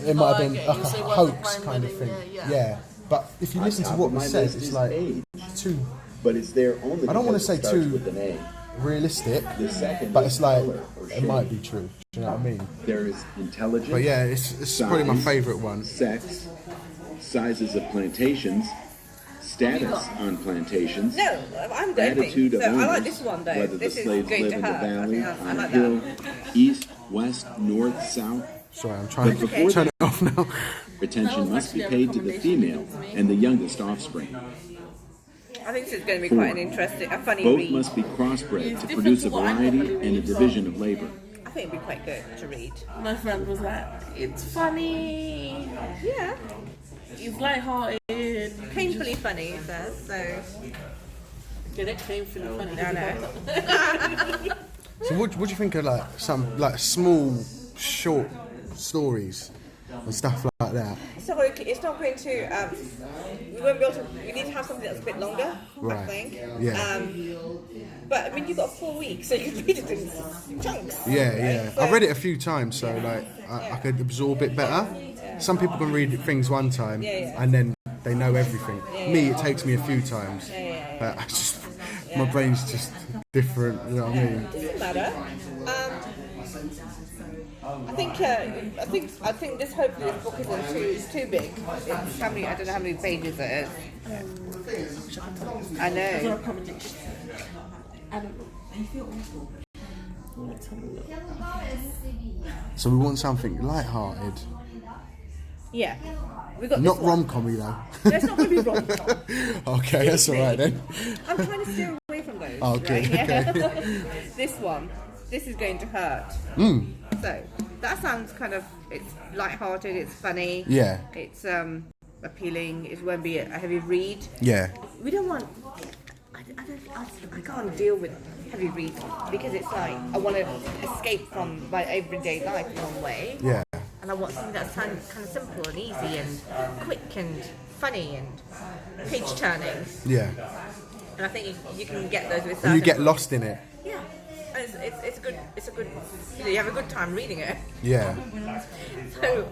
C: It might have
A: I
C: been
A: get
C: like
A: you,
C: a
A: so it wasn't
C: hoax
A: crime
C: kind of
A: wedding,
C: thing.
A: yeah.
C: Yeah, but if you
E: On
C: listen to
E: top
C: what
E: of
C: was
E: my
C: said,
E: list
C: it's
E: is
C: like
E: age,
C: too
E: but it's there only
C: I don't wanna
E: because
C: say
E: it starts
C: too-
E: with an A.
C: realistic,
E: The second
C: but
E: is
C: it's like
E: color or
C: it
E: shade.
C: might be true. Do you know what I mean?
E: There is intelligence.
C: But yeah, it's probably my
E: size,
C: favourite one.
E: Sex, sizes of plantations, status on plantations,
B: No, I'm going
E: attitude
B: to.
E: of
B: So I
E: owners,
B: like this one though.
E: whether
B: This
E: the
B: is
E: slaves
B: going
E: live
B: to
E: in the
B: hurt.
E: valley,
B: I
E: on a
B: like
E: hill,
B: that.
E: east, west, north, south.
C: Sorry, I'm trying to
E: But
C: turn it off now.
E: Attention must be
A: actually a
E: paid to the
A: recommendation
E: female
A: to me.
E: and the youngest offspring.
B: I think this is going to be quite an interesting, a funny
E: Both
B: read.
E: must be crossbred
A: It's
E: to
A: different
E: produce
A: to
E: a
A: what I
E: variety
A: normally
E: and a
A: read, so-
E: division of labor.
B: I think it'd be quite good to read.
A: My friend was like, it's funny.
B: Yeah,
A: It's lighthearted.
B: painfully funny, it says. So,
A: Get it? Painfully funny.
B: I know.
C: So what do you think of like some like small, short stories and stuff like that?
B: So it's not going to. We won't be able to. We need to have something that's a bit longer. I
C: Right.
B: think.
C: Yeah.
B: But I mean, you've got 4 weeks, so you can read it in chunks.
C: Yeah, yeah.
B: So-
C: I've read it a few times, so like I could absorb it better. Some people can read things one time and then they know everything. Me, it takes me a few times. But I just, my brain's just different. You know what I mean?
B: Doesn't matter. I think this hopefully this book isn't too big. It's how many? I don't know how many pages it is. I know.
A: Recommendation. I don't know. Let's have a look.
C: So we want something light-hearted,
B: Yeah, we got
C: not
B: this one.
C: rom-commy though.
B: No, it's not going to be rom-com.
C: Okay, that's all right then.
B: I'm trying to steer away from those.
C: Okay,
B: right? Yeah.
C: okay.
B: This one, this is going to hurt. So that sounds kind of, it's light-hearted, it's funny.
C: Yeah.
B: It's appealing. It won't be a heavy read.
C: Yeah.
B: We don't want. I can't deal with heavy reading because it's like I want to escape from my everyday life in one way.
C: Yeah.
B: And I want something that's kind of simple and easy and quick and funny and page turning.
C: Yeah.
B: And I think you can get those with.
C: And you
B: certain
C: get
B: books.
C: lost in it.
B: Yeah. And it's a good. You know, you have a good time reading it.
C: Yeah.
B: So.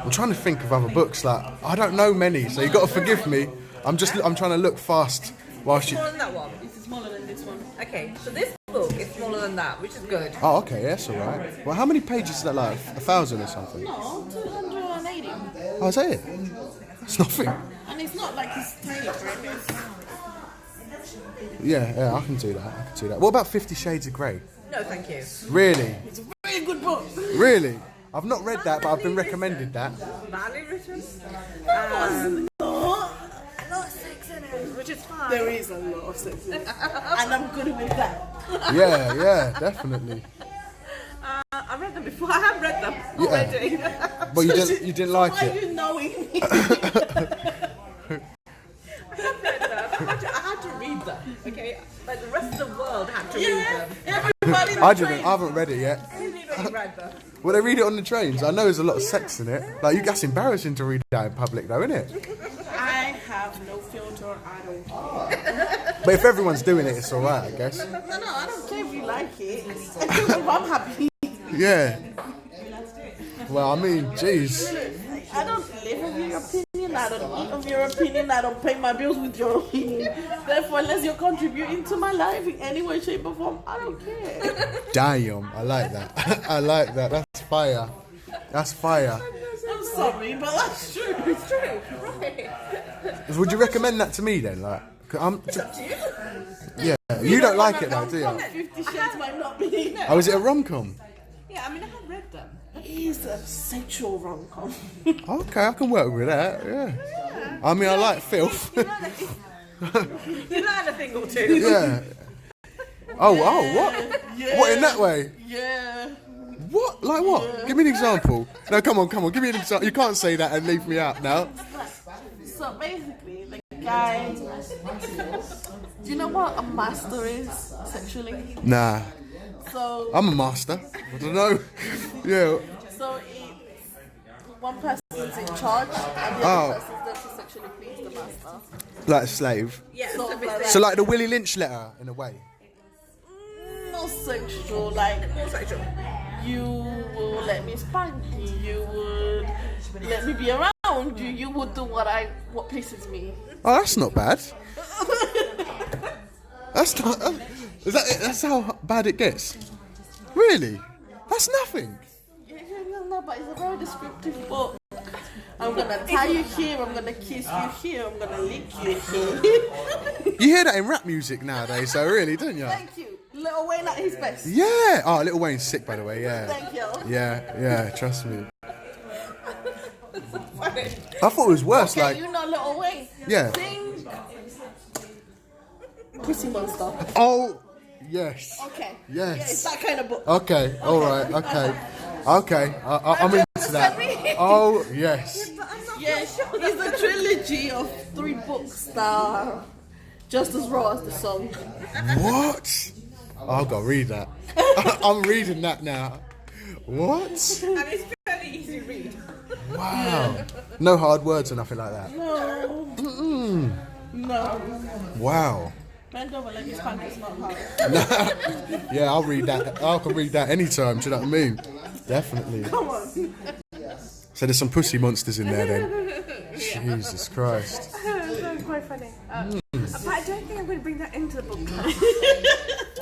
C: I'm trying to think of other books. Like I don't know many, so you got to forgive me. I'm trying to look fast Whilst you...
B: Smaller than that one.
A: This is smaller than this one.
B: Okay, so this book is smaller than that, which is good.
C: Oh, okay, that's alright. Well, how many pages is that, like 1,000 or something?
A: No, 280.
C: Oh, is that it? It's nothing.
A: And it's not like it's tiny for him.
C: Yeah, I can do that. What about 50 Shades of Grey?
B: No, thank you.
C: Really?
A: It's a very good book.
C: Really? I've not read that, but I've been recommended that.
B: Badly written.
A: No.
B: A lot of sex in it, which is fine.
A: There is a lot of sex in it. And I'm good with that.
C: Yeah, definitely.
B: I read them before. I have read them already.
C: But you didn't like
A: Why are
C: it?
A: you knowing me?
B: I had to read them, okay? Like the rest of the world had to read them.
A: Everybody
C: I didn't. I haven't read it yet.
B: Everybody read them.
C: Will they read it on the trains? I know there's a lot of sex in it. Like, that's embarrassing to read that in public, though, isn't it?
A: I have no filter at all.
C: But if everyone's doing it, it's alright, I guess.
A: No, I don't care if you like it. If I'm happy.
C: Yeah. Well, I mean, jeez.
A: I don't live with your opinion, I don't eat of your opinion, I don't pay my bills with your opinion. Therefore, unless you're contributing to my life in any way, shape, or form, I don't care.
C: Damn, I like that. I like that. That's fire. That's fire.
A: I'm sorry, but that's true.
B: It's true, right?
C: Would you recommend that to me then? Like, 'cause yeah, you don't like it though, do you?
A: 50 Shades might not be.
C: Oh, is it a rom-com?
B: Yeah, I mean, I have read them.
A: It is a sexual rom-com.
C: Okay, I can work with that. Yeah. I mean, I like filth.
B: You learn a thing or two.
C: Yeah. Oh, what?
A: Yeah.
C: What in that way?
A: Yeah.
C: What? Like what? Give me an example. No, come on. Give me an example. You can't say that and leave me out now.
A: So basically, the guy. Do you know what a master is sexually?
C: Nah,
A: So.
C: I'm a master. I don't know. Yeah.
A: So it's one person's in charge and the other person's there to sexually please the master.
C: Like a slave.
B: Yeah,
A: Sort of like
C: So like the Willie Lynch letter, in a way.
A: not sexual, like
B: more sexual.
A: you will let me spank you, you would let me be around you, you would do what pleases me.
C: Oh, that's not bad. That's not. That's how bad it gets. Really? That's nothing.
A: No, but it's a very descriptive book. I'm gonna tie you here, I'm gonna kiss you here, I'm gonna lick you here.
C: You hear that in rap music nowadays, so really, don't you?
A: Thank you. Lil Wayne at his best.
C: Yeah. Oh, Lil Wayne's sick, by the way. Yeah.
A: Thank you.
C: Yeah. Trust me. I thought it was worse.
A: Okay,
C: Like,
A: you know Lil Wayne.
C: yeah.
A: Sing Pussy Monster.
C: Oh, yes.
A: Okay.
C: Yes.
A: Yeah, it's that kind of book.
C: Okay. All right. Okay. I'm into that. Oh, yes.
A: Yes, it's a trilogy of 3 books that are just as raw as the song.
C: What? I've got to read that. I'm reading that now. What?
B: And it's fairly easy to read.
C: Wow. No hard words or nothing like that.
A: No. No.
C: Wow.
A: Bend over, let me spank, it's not hard.
C: Yeah, I'll read that. I can read that anytime, do you know what I mean? Definitely.
A: Come on.
C: So there's some pussy monsters in there then. Jesus Christ.
B: That's quite funny. But I don't think I'm going to bring that into the book club.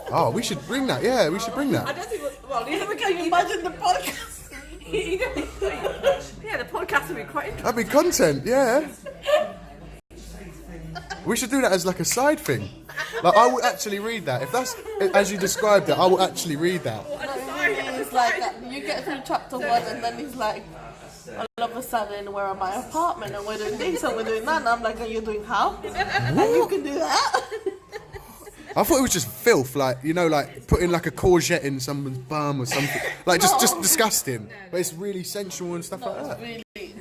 C: Oh, we should bring that. Yeah, we should bring
B: I
C: that.
B: don't think well,
A: Can you imagine the podcast?
B: yeah, the podcast will be quite interesting.
C: That'd be content, yeah. We should do that as like a side thing. Like, I will actually read that. If that's as you described it, I will actually read that.
A: It's like you get through chapter 1 and then he's like, all of a sudden we're at my apartment and we're doing this and we're doing that, and I'm like, are you doing how? And you can do that?
C: I thought it was just filth, like, you know, like putting like a courgette in someone's bum or something. Like just disgusting. But it's really sensual and stuff like that.
A: It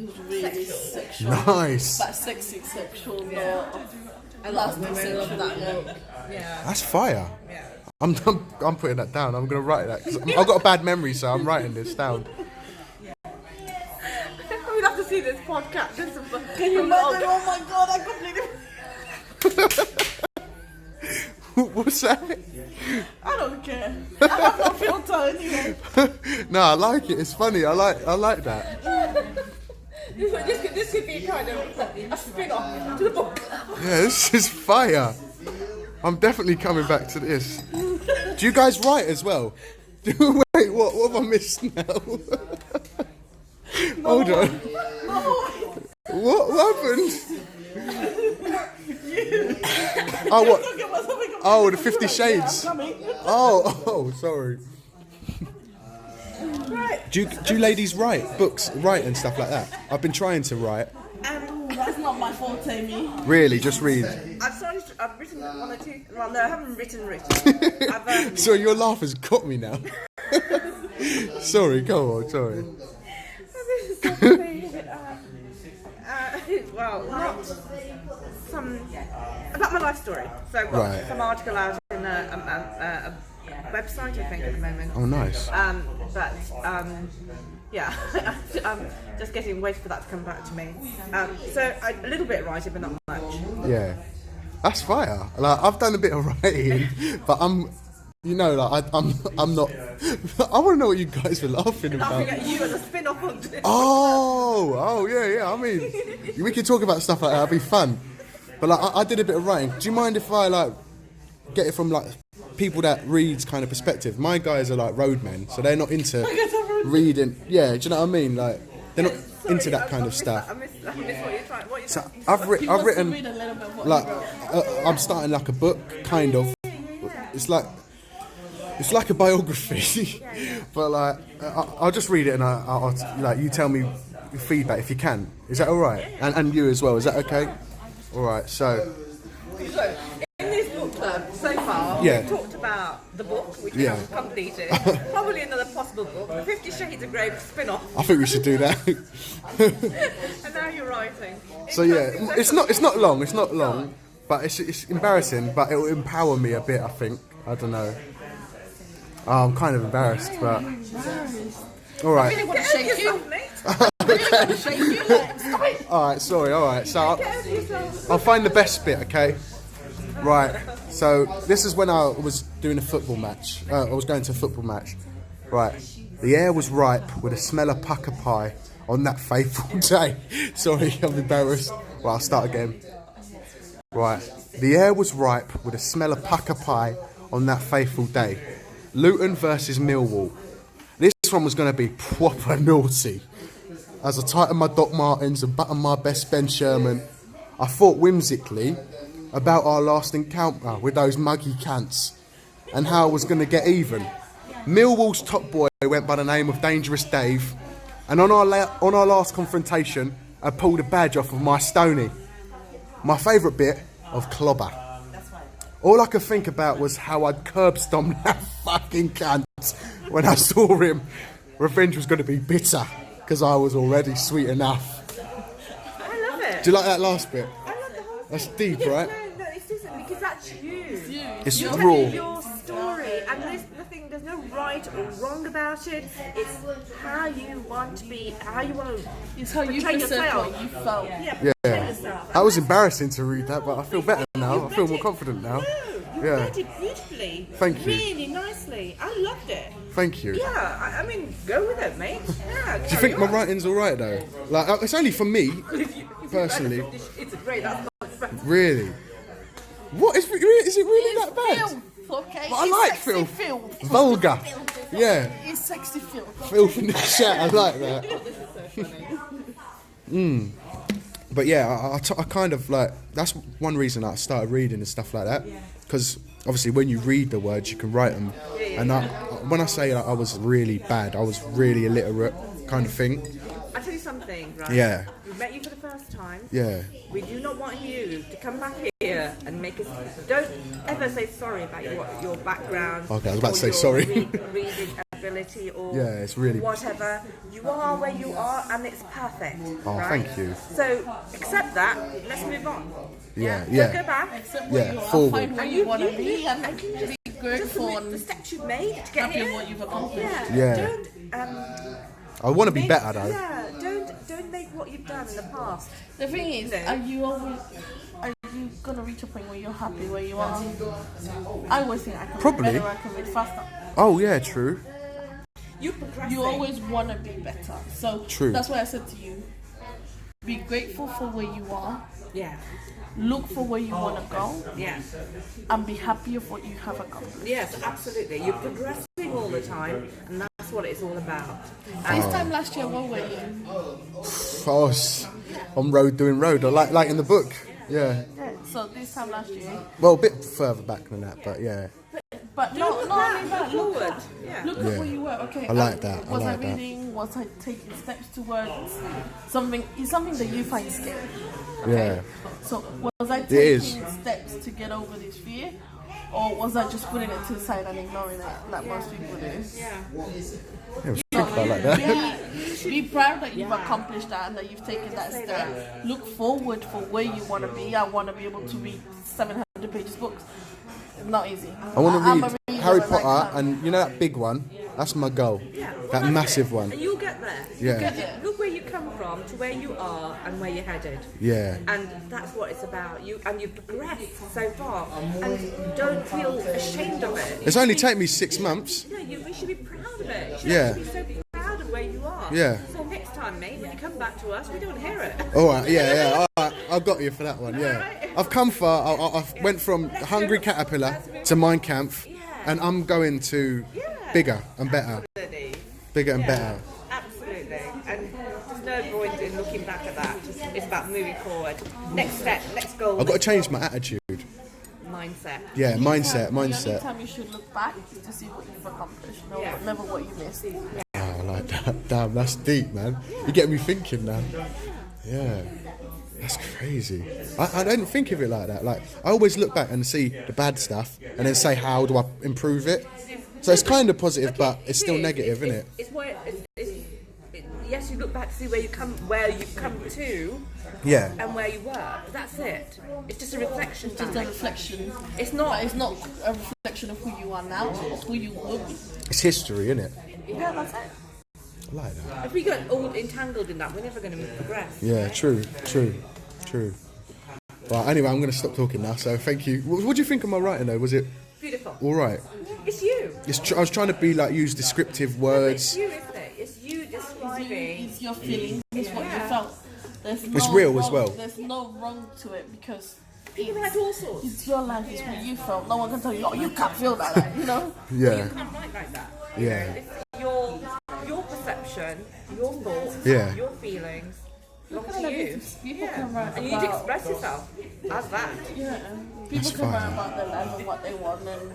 A: was really sexual.
C: Nice.
A: But sexy sexual, not lasting sexual.
B: Yeah.
C: That's fire.
B: Yeah.
C: I'm putting that down. I'm gonna write that because I've got a bad memory, so I'm writing this down.
B: We'll have to see this podcast.
A: Can you imagine? Oh my god, I completely.
C: What's that?
A: I don't care. I have no filter anyway.
C: No, I like it. It's funny. I like that.
B: This could be kind of a spin-off to the book.
C: Yeah, this is fire. I'm definitely coming back to this. Do you guys write as well? Wait, what have I missed now? Hold on. What happened? Oh, what? Oh, the 50 Shades. Oh, sorry. Do you ladies write books, write and stuff like that? I've been trying to write.
A: That's not my forte, me.
C: Really, just read.
B: I've written one or two. Well, no, I haven't written. I've,
C: So your laugh has got me now. Sorry, go on, sorry.
B: Well, not some about my life story. So I've got some article out in a website, I think, at the moment.
C: Oh, nice.
B: Yeah, I'm just waiting for that to come back to me. So a little bit of writing, but not much.
C: Yeah, that's fire. Like, I've done a bit of writing, but I'm not. I want to know what you guys were laughing about.
B: Laughing at you as a spin-off of this.
C: Oh, yeah. I mean, we can talk about stuff like that. It'll be fun. But like, I did a bit of writing. Do you mind if I like get it from like people that reads kind of perspective? My guys are like roadmen, so they're not into reading. Yeah, do you know what I mean? Like, they're not into that kind of stuff.
B: I missed what you're trying. What you're
C: So
B: trying.
C: I've written
A: Read a little bit of what
C: like
A: you wrote.
C: I'm starting like a book, kind of. It's like a biography, but like I'll just read it and I'll like you tell me your feedback if you can. Is that all right? And you as well. Is that okay? All right. So
B: So, in this book club, so far, we've talked about the book, which we haven't completed, probably another possible book, the 50 Shades of Grey spin-off,
C: I think we should do that.
B: and now you're writing.
C: So yeah, it's not long, but it's embarrassing, but it will empower me a bit. I think. I don't know. I'm kind of embarrassed, but all right.
A: I really want to shake you.
C: All right, sorry. All right, so I'll find the best bit. Okay. Right. So this is when I was doing a football match. I was going to a football match. Right. The air was ripe with a smell of pucker pie on that fateful day. Sorry, I'm embarrassed. Well, I'll start again. Right. The air was ripe with a smell of pucker pie on that fateful day. Luton versus Millwall. This one was going to be proper naughty. As I tightened my Doc Martens and buttoned my best Ben Sherman, I thought whimsically about our last encounter with those muggy cants and how I was going to get even. Millwall's top boy went by the name of Dangerous Dave, and on our last confrontation, I pulled a badge off of my Stony. My favourite bit of clobber. All I could think about was how I'd curb stomp that fucking cunt when I saw him. Revenge was going to be bitter because I was already sweet enough.
B: I love it.
C: Do you like that last bit?
B: I love the whole
C: That's deep, right?
B: No, it isn't, because that's you.
C: It's
B: You're
C: raw.
B: telling your story, and there's no right or wrong about it. It's how you want to be, how you want to
A: It's how you
B: portray
A: perceive
B: yourself.
A: what you felt.
B: Portray yourself.
C: That was embarrassing to read that, but I feel better now. I feel more confident now.
B: You read it beautifully.
C: Thank you.
B: Really nicely. I loved it.
C: Thank you.
B: Yeah, I mean, go with it, mate. Yeah,
C: Do you think my writing's alright though? Like, it's only for me, personally.
B: It's great. That's not
C: Really? What is it really that bad?
A: Filth, okay?
C: But I
A: It's
C: like
A: sexy
C: filth. Vulgar. Yeah.
A: It's sexy filth.
C: Filth in the chat. I like that. But yeah, I kind of like, that's one reason I started reading and stuff like that, because obviously when you read the words you can write them, and when I say I was really bad, I was really illiterate kind of thing.
B: I'll tell you something, right?
C: Yeah.
B: We met you for the first time.
C: Yeah.
B: We do not want you to come back here and make us. Don't ever say sorry about your background.
C: Okay, I was about to
B: or
C: say
B: your
C: sorry.
B: Reading ability or
C: Yeah, it's really-
B: whatever. You are where you are, and it's perfect.
C: Oh,
B: right?
C: thank you.
B: So accept that. Let's move on.
C: Yeah,
B: Don't
C: yeah.
B: go back.
A: Except
C: Yeah,
A: where you are,
C: forward.
A: find where you want to be and be
B: Just
A: grateful
B: the
A: and
B: steps you've made to get
A: happy
B: here.
A: with what you've accomplished.
C: Yeah.
B: Don't.
C: I want to be better though.
B: Yeah. Don't make what you've done in the past.
A: The thing is,
B: No.
A: are you gonna reach a point where you're happy where you are? I always think I can
C: Probably.
A: read better, I can read faster.
C: Oh yeah, true.
B: You progress.
A: You always want to be better. So
C: True.
A: that's why I said to you, be grateful for where you are,
B: Yeah.
A: look for where you want to go,
B: Yeah.
A: and be happy of what you have accomplished.
B: Yes, absolutely. You're progressing all the time, and that's what it's all about.
A: This time last year, what were you?
C: I was on road doing road, like in the book. Yeah.
A: So this time last year.
C: Well, a bit further back than that, but yeah.
A: But not only that, look
B: Forward. Yeah.
A: at where you were. Okay,
C: I like that.
A: Was
C: I like
A: I
C: that.
A: reading? Was I taking steps towards something? It's something that you find scary.
C: Yeah.
A: So was I
C: is.
A: taking steps to get over this fear, or was I just putting it to the side and ignoring it like most people do?
B: Yeah.
C: Yeah, think about it like that.
A: Be proud that you've accomplished that and that you've taken that step. Look forward for where you want to be. I want to be able to read 700 pages books. It's not easy.
C: I want
A: I'm
C: to
A: a
C: read
A: reader
C: Harry
A: when I
C: Potter,
A: can.
C: and you know that big one? That's my goal.
B: Yeah. Well,
C: That
B: that's
C: massive
B: it.
C: one.
B: And you'll get there.
C: Yeah.
B: Get there. Look where you come from to where you are and where you're headed.
C: Yeah.
B: And that's what it's about. You've progressed so far, and don't feel ashamed of it.
C: It's only taken me 6 months.
B: No, you should be proud of it. You should
C: Yeah.
B: actually be so proud of where you are.
C: Yeah.
B: So next time, mate, when you come back to us, we don't hear it.
C: All right, yeah. All right, I've got you for that one, yeah.
B: Alright.
C: I've come far. I went from Hungry Caterpillar to Mein Kampf, and I'm going to bigger and better.
B: Absolutely.
C: Bigger and
B: Yeah,
C: better.
B: Absolutely. And there's no point in looking back at that. It's about moving forward. Next step, next goal.
C: I've got to change my attitude.
B: Mindset.
C: Yeah, mindset.
A: The only
C: Mindset.
A: time you should look back is to see what you've accomplished,
B: Yeah.
A: never what you missed.
C: Oh, I like that. Damn, that's deep, man. You're getting me thinking now. Yeah. That's crazy. I don't think of it like that. Like, I always look back and see the bad stuff and then say, how do I improve it? So it's kind of positive, but it's still negative, isn't it?
B: Yes, you look back to see where you've come to,
C: Yeah.
B: and where you were. But that's it. It's just a reflection.
A: Just a
B: darling.
A: reflection.
B: It's not.
A: It's not a reflection of who you are now or who you will be.
C: It's history, isn't it?
A: Yeah, that's it.
C: I like that.
B: If we get all entangled in that, we're never going to progress.
C: Yeah, true. Right, anyway, I'm going to stop talking now, so thank you. What do you think of my writing, though? Was it
B: Beautiful.
C: all right?
B: It's you.
C: I was trying to be like, use descriptive words.
B: It's you, isn't it? It's you describing.
A: It's your feelings. It's what you felt. There's no
C: It's real
A: wrong,
C: as well.
A: There's no wrong to it because
B: People write all sorts.
A: it's your life. It's what you felt. No one can tell you, oh, you can't feel that. Like, you know.
C: Yeah,
B: You can't write like that.
C: yeah,
B: It's your perception, your thoughts,
C: Yeah.
B: your feelings. Belong
A: Kind
B: to
A: of
B: you.
A: people can write
B: And you need to
A: about.
B: express yourself as that.
A: Yeah, people can write
C: fine.
A: about their life and what they want and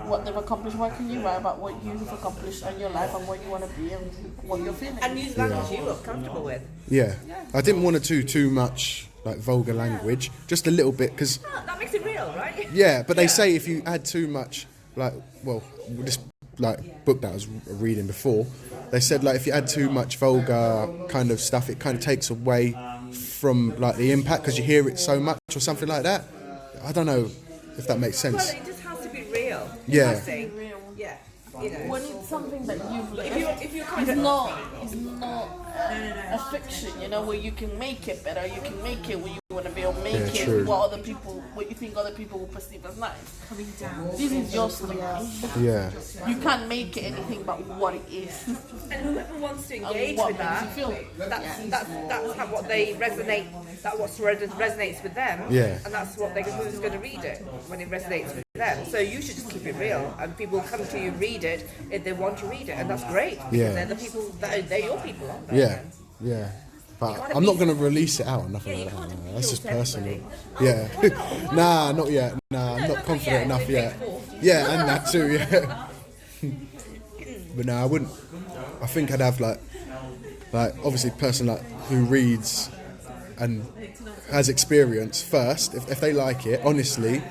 A: what they've accomplished. Why can you write about what you've accomplished in your life and what you want to be and what you're feeling?
B: And use language you look comfortable with.
C: yeah. I didn't want to do too much like vulgar language, just a little bit, because
B: That makes it real, right?
C: yeah. But they say if you add too much, like, well, this like book that I was reading before, they said like if you add too much vulgar kind of stuff, it kind of takes away from like the impact because you hear it so much or something like that. I don't know if that makes
B: Well,
C: sense.
B: it just has to be real.
C: Yeah.
B: I think.
A: Real.
B: Yeah. You know.
A: When it's something that you've lived,
B: If you're kind
A: it's
B: of
A: not a fiction, you know, where you can make it better, you can make it where you want to be, or make
C: Yeah,
A: it
C: true.
A: what you think other people will perceive as nice. This is your story.
C: Yeah,
A: You can't make it anything but what it is.
B: and whoever wants to engage
A: what
B: with that,
A: makes you feel.
B: that's how what they resonate. That's what resonates with them.
C: Yeah.
B: And that's what who's going to read it when it resonates with them. So you should just keep it real, and people come to you, read it if they want to read it, and that's great. Because
C: Yeah.
B: They're the people. They're your people, aren't they?
C: yeah, yeah. But I'm not going to release it out or nothing
B: Yeah,
C: like
B: you
C: that.
B: can't
C: No, that's just
B: appeal to
C: personal.
B: everybody.
C: Yeah. Nah, not yet. Nah, I'm not confident
B: yet.
C: enough
B: It
C: yet.
B: takes force.
C: Yeah, and that too, yeah. But no, I wouldn't. I think I'd have like obviously a person like who reads and has experience first. If they like it, honestly,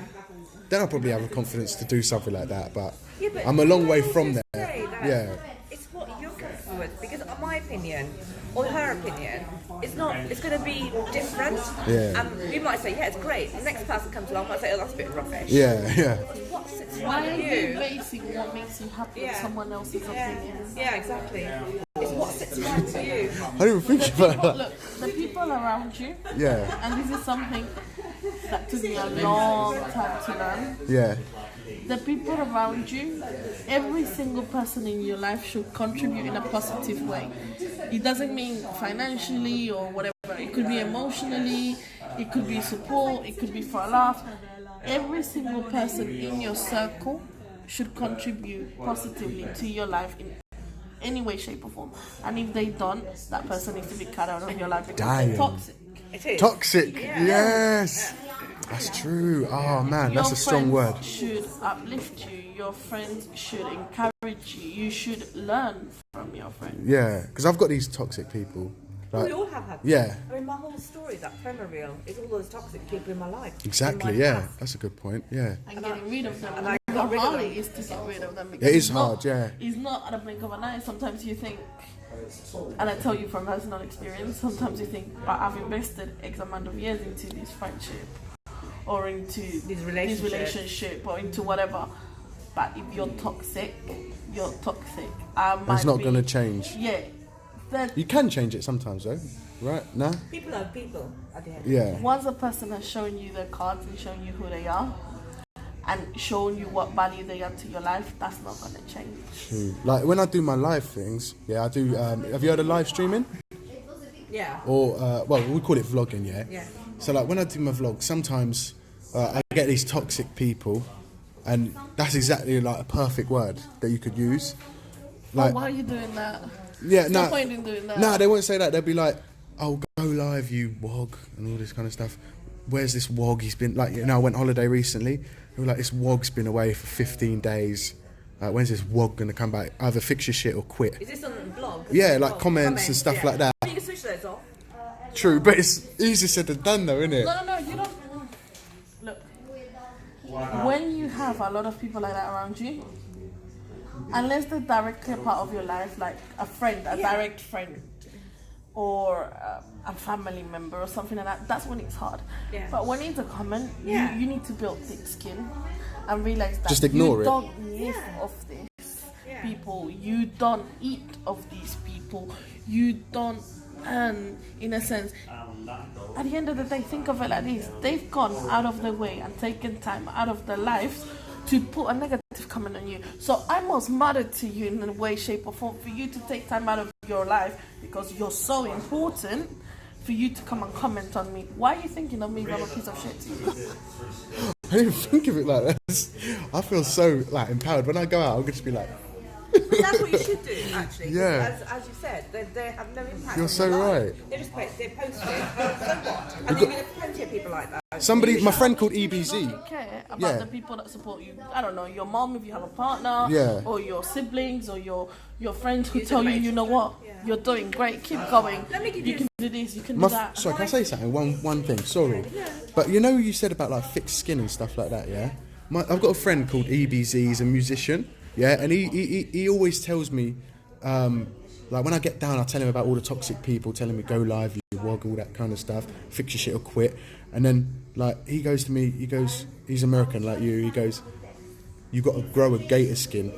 C: then I'll probably have the confidence to do something like that. But
B: Yeah, but
C: I'm a long way
B: why
C: from
B: does
C: there.
B: it say that?
C: Yeah.
B: It's what you're comfortable with, because in my opinion, or her opinion, it's going to be different.
C: Yeah.
B: And you might say, yeah, it's great. The next person comes along, might say, oh, that's a bit rubbish.
C: Yeah, yeah.
B: What sits
A: Why
B: right
A: are
B: with
A: you
B: you?
A: basing what makes you happy with
B: Yeah.
A: someone else's
B: Yeah,
A: opinion?
B: yeah, exactly. It's what sits right with you.
C: I didn't even think about that.
A: Look, the people around you,
C: Yeah.
A: and this is something that took me a long time to learn.
C: Yeah.
A: The people around you, every single person in your life should contribute in a positive way. It doesn't mean financially or whatever. It could be emotionally, it could be support, it could be for a laugh. Every single person in your circle should contribute positively to your life in any way, shape or form. And if they don't, that person needs to be cut out of your life because they're toxic.
B: It is.
C: Toxic, yes. That's true. Oh man, that's a strong word.
A: Your friends should uplift you. Your friends should encourage you. You should learn from your friends.
C: Yeah, because I've got these toxic people. Like,
B: We all have had that.
C: yeah.
B: I mean, my whole story, that promo reel, is all those toxic people in my life.
C: Exactly,
B: in my
C: yeah.
B: past.
C: That's a good point, yeah.
A: And getting rid of them.
B: and
A: And
B: I
A: how
B: got rid of
A: hard
B: them.
A: it is to get rid of them.
C: It is
A: it's not-
C: hard, yeah.
A: It's not at a blink of an eye. Sometimes you think, and I tell you from personal experience, sometimes you think, but I've invested X amount of years into this friendship or into
B: This
A: this relationship or into whatever. But if you're toxic, you're toxic.
C: It's not going to change.
A: Yeah. That
C: You can change it sometimes though, right? No?
B: People are people at the end.
C: Yeah.
A: once a person has shown you their cards and shown you who they are and shown you what value they add to your life, that's not going to change.
C: True. Like when I do my live things, yeah, I do. Have you heard of live streaming?
B: Yeah.
C: Or well, we call it vlogging, yeah.
B: Yeah.
C: So like when I do my vlog, sometimes I get these toxic people, and that's exactly like a perfect word that you could use. Like,
A: Why are you doing that?
C: yeah,
A: There's
C: no,
A: no point in doing that.
C: no, they won't say that. They'll be like, "Oh, go live, you wog," and all this kind of stuff. Where's this wog? He's been like, I went on holiday recently. They were like, "This wog's been away for 15 days. When's this wog gonna come back? Either fix your shit or quit."
B: Is this on the blog?
C: Yeah, like comments and stuff like that.
B: You can switch those off.
C: True, but it's easier said than done, though, isn't it?
A: No, you don't. Look, when you have a lot of people like that around you, unless they're directly a part of your life, like a friend, a direct friend, or a family member or something like that, that's when it's hard.
B: Yeah.
A: But when it's a comment,
B: Yeah.
A: you need to build thick skin and realize that
C: Just ignore
A: you
C: it.
A: don't live off these people. You don't eat of these people. You don't earn, in a sense. At the end of the day, think of it like this. They've gone out of their way and taken time out of their lives to put a negative comment on you. So I must matter to you in a way, shape or form for you to take time out of your life because you're so important for you to come and comment on me. Why are you thinking of me if I'm a piece of shit to you?
C: I didn't think of it like that. I feel so like empowered. When I go out, I'll just be like,
B: But that's what you should do, actually. 'cause
C: Yeah.
B: As you said, they have no impact.
C: You're
B: on
C: so
B: your life.
C: right.
B: They just post it. So what? And there's plenty of people like that.
C: somebody, my friend called
A: You
C: EBZ.
A: don't care about
C: Yeah.
A: the people that support you. I don't know, your mom if you have a partner,
C: Yeah.
A: or your siblings, or your friends who
B: Use
A: tell you,
B: it,
A: you know what, you're doing great, keep going.
B: Let me give
A: you
B: you-
A: can do this, you can do that.
C: Sorry, can I say something? One thing. Sorry, but you said about like thick skin and stuff like that. Yeah, I've got a friend called EBZ. He's a musician. Yeah, and he always tells me, like when I get down, I tell him about all the toxic people, telling me go live, you wog, all that kind of stuff, fix your shit or quit. And then like he goes to me, he's American like you. He goes, you got to grow a gator skin.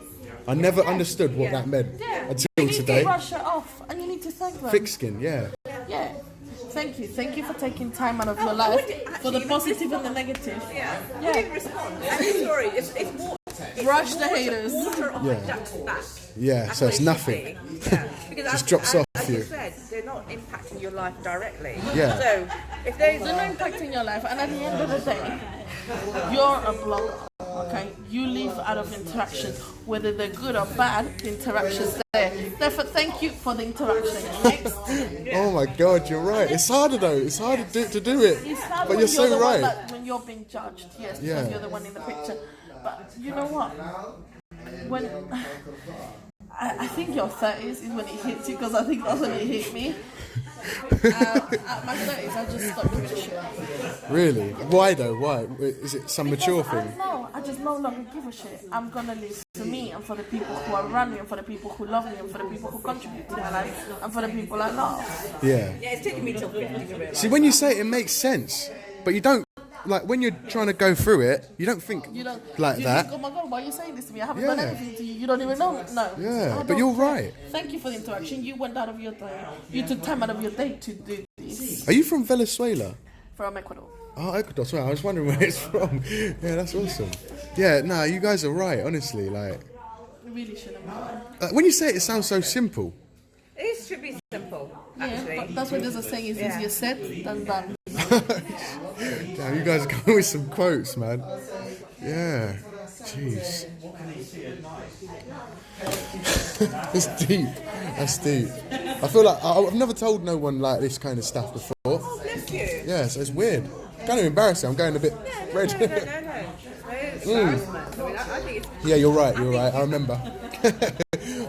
C: I never understood what that meant
A: You
C: until
A: need
C: today.
A: to brush it off, and you need to thank them.
C: Thick skin, yeah.
A: Yeah. Thank you for taking time out of your life for the positive and the negative.
B: Yeah.
A: Yeah.
B: You didn't respond. And sorry, it's water.
A: Brush the haters.
B: Water on
C: Yeah.
B: my duck's back.
C: Yeah,
B: That's
C: so
B: what
C: it's
B: it should
C: nothing.
B: be. Yeah. Because
C: Just
B: as-
C: drops off
B: as
C: you.
B: you said, they're not impacting your life directly.
C: Yeah.
B: So if there's
A: They're not impacting your life, and at the end of the day, you're a blogger. Okay, you live out of interaction, whether they're good or bad. The interaction's there. Therefore, thank you for the interaction. Next,
C: Oh my God, you're right. It's harder though. It's harder to do it.
A: it's hard
C: But
A: when
C: you're so
A: the one
C: right.
A: that, when you're being judged. Yes, because
C: Yeah.
A: you're the one in the picture. But you know what? When I think your 30s is when it hits you, because I think that's when it hit me. At my 30s, I just stopped giving a shit.
C: Really? Why though? Why? Is it some mature thing?
A: I just no longer give a shit. I'm gonna live for me and for the people who are around me and for the people who love me and for the people who contribute to my life and for the people I love.
C: Yeah.
B: yeah, it's taking me till 50 to realise.
C: See, when you say it, it makes sense, but you don't. Like when you're trying to go through it, you don't think
A: You don't
C: like
A: you
C: that.
A: Think, oh my god, why are you saying this to me? I haven't done
C: Yeah.
A: anything to you. You don't even know. No.
C: Yeah,
A: I
C: but
A: don't
C: you're
A: care.
C: right.
A: Thank you for the interaction. You went out of your day. You took time out of your day to do this
C: Are you from Venezuela?
A: from Ecuador.
C: Oh, Ecuador. Sorry, I was wondering where it's from. Yeah, that's awesome. Yeah, no, you guys are right. Honestly, like.
A: We really shouldn't have.
C: When you say it, it sounds so simple.
B: It should be simple, actually.
A: Yeah, but that's what there's a saying: it's easier said than done.
C: Damn, you guys are going with some quotes, man. Yeah. Jeez. That's deep. That's deep. I feel like I've never told no one like this kind of stuff before.
B: Oh, bless you.
C: Yeah, so it's weird. Kind of embarrassing. I'm going a bit red.
B: No. I mean, I think it's...
C: Yeah, you're right. I remember.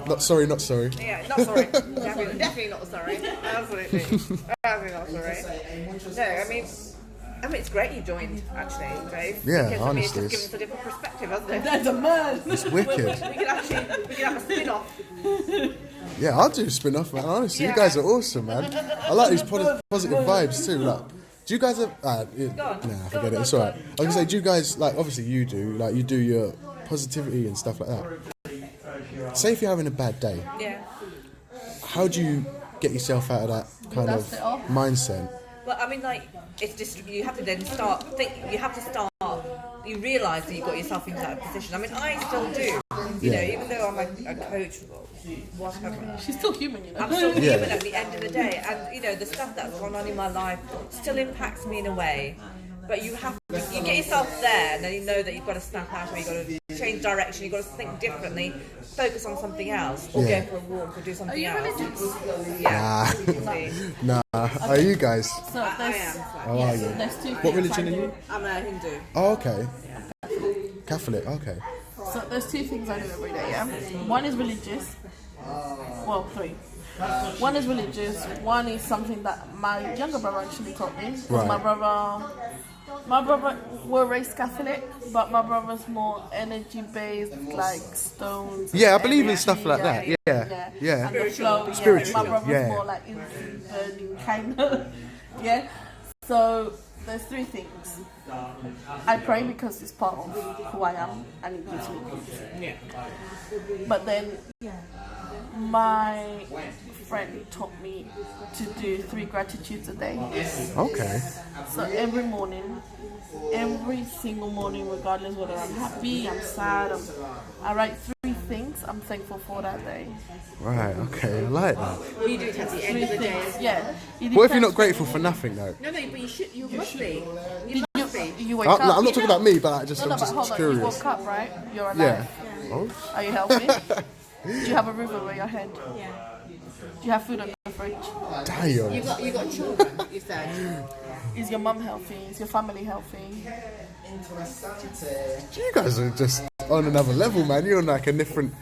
C: Not sorry.
B: Yeah, not sorry. Definitely not sorry. Absolutely not sorry. No, I mean, it's great you joined, actually, Dave.
C: Yeah,
B: because,
C: honestly,
B: it's just given us a different perspective, hasn't it?
A: That's a man.
C: It's wicked.
B: We could have a spin-off.
C: Yeah, I'll do a spin-off, man. Honestly, you guys are awesome, man. I like these positive vibes too. Like, do you guys have? Forget it. It's alright. I was gonna say, do you guys like? Obviously, you do. Like, you do your positivity and stuff like that. Say if you're having a bad day.
B: Yeah.
C: How do you get yourself out of that kind of mindset?
B: Well, I mean, like, it's just you have to then start. You realise that you got yourself into that position. I mean, I still do. You know, even though I'm a coach, whatever.
A: She's still human, you know.
B: I'm still human at the end of the day, and you know the stuff that's gone on in my life still impacts me in a way. But you get yourself there, and then you know that you've got to snap out, or you've got to change direction, you've got to think differently, focus on something else, or go for a walk, or do something else. Yeah.
C: Nah. Are you guys?
A: So
B: I am.
C: How are you?
A: There's two
C: What
A: things
C: religion are you?
B: I'm a Hindu.
C: Oh, okay. Catholic. Okay.
A: So there's two things I do every day, yeah? One is religious. Well, three. One is religious. One is something that my younger brother actually taught me.
C: Right.
A: My brother were raised Catholic, but my brother's more energy-based, like stones.
C: Yeah, I believe in stuff like that. Yeah.
A: And the flow,
C: Spiritual,
A: My brother's
C: yeah.
A: more like into burning kind of. Yeah. So there's three things. I pray because it's part of who I am and it gives me peace.
B: Yeah.
A: But then my friend taught me to do 3 gratitudes a day.
C: Okay.
A: So every morning, every single morning, regardless whether I'm happy, I'm sad, I write 3 things I'm thankful for that day.
C: Right. Okay. I like that.
B: Well, you do it at the end of the day.
A: Yeah.
C: What if you're not grateful for nothing though?
B: No, but you should. You must be. You must be.
A: You wake up.
C: I'm not talking about me, but I'm
A: No,
C: just
A: but hold on. You
C: curious.
A: woke up, right? You're alive.
C: Yeah. Oh.
A: Are you healthy? Do you have a roof over your head?
B: Yeah.
A: Do you have food on the fridge?
C: Damn.
B: You got children. You said.
A: Is your mum healthy? Is your family healthy?
C: You guys are just on another level, man. You're on like a different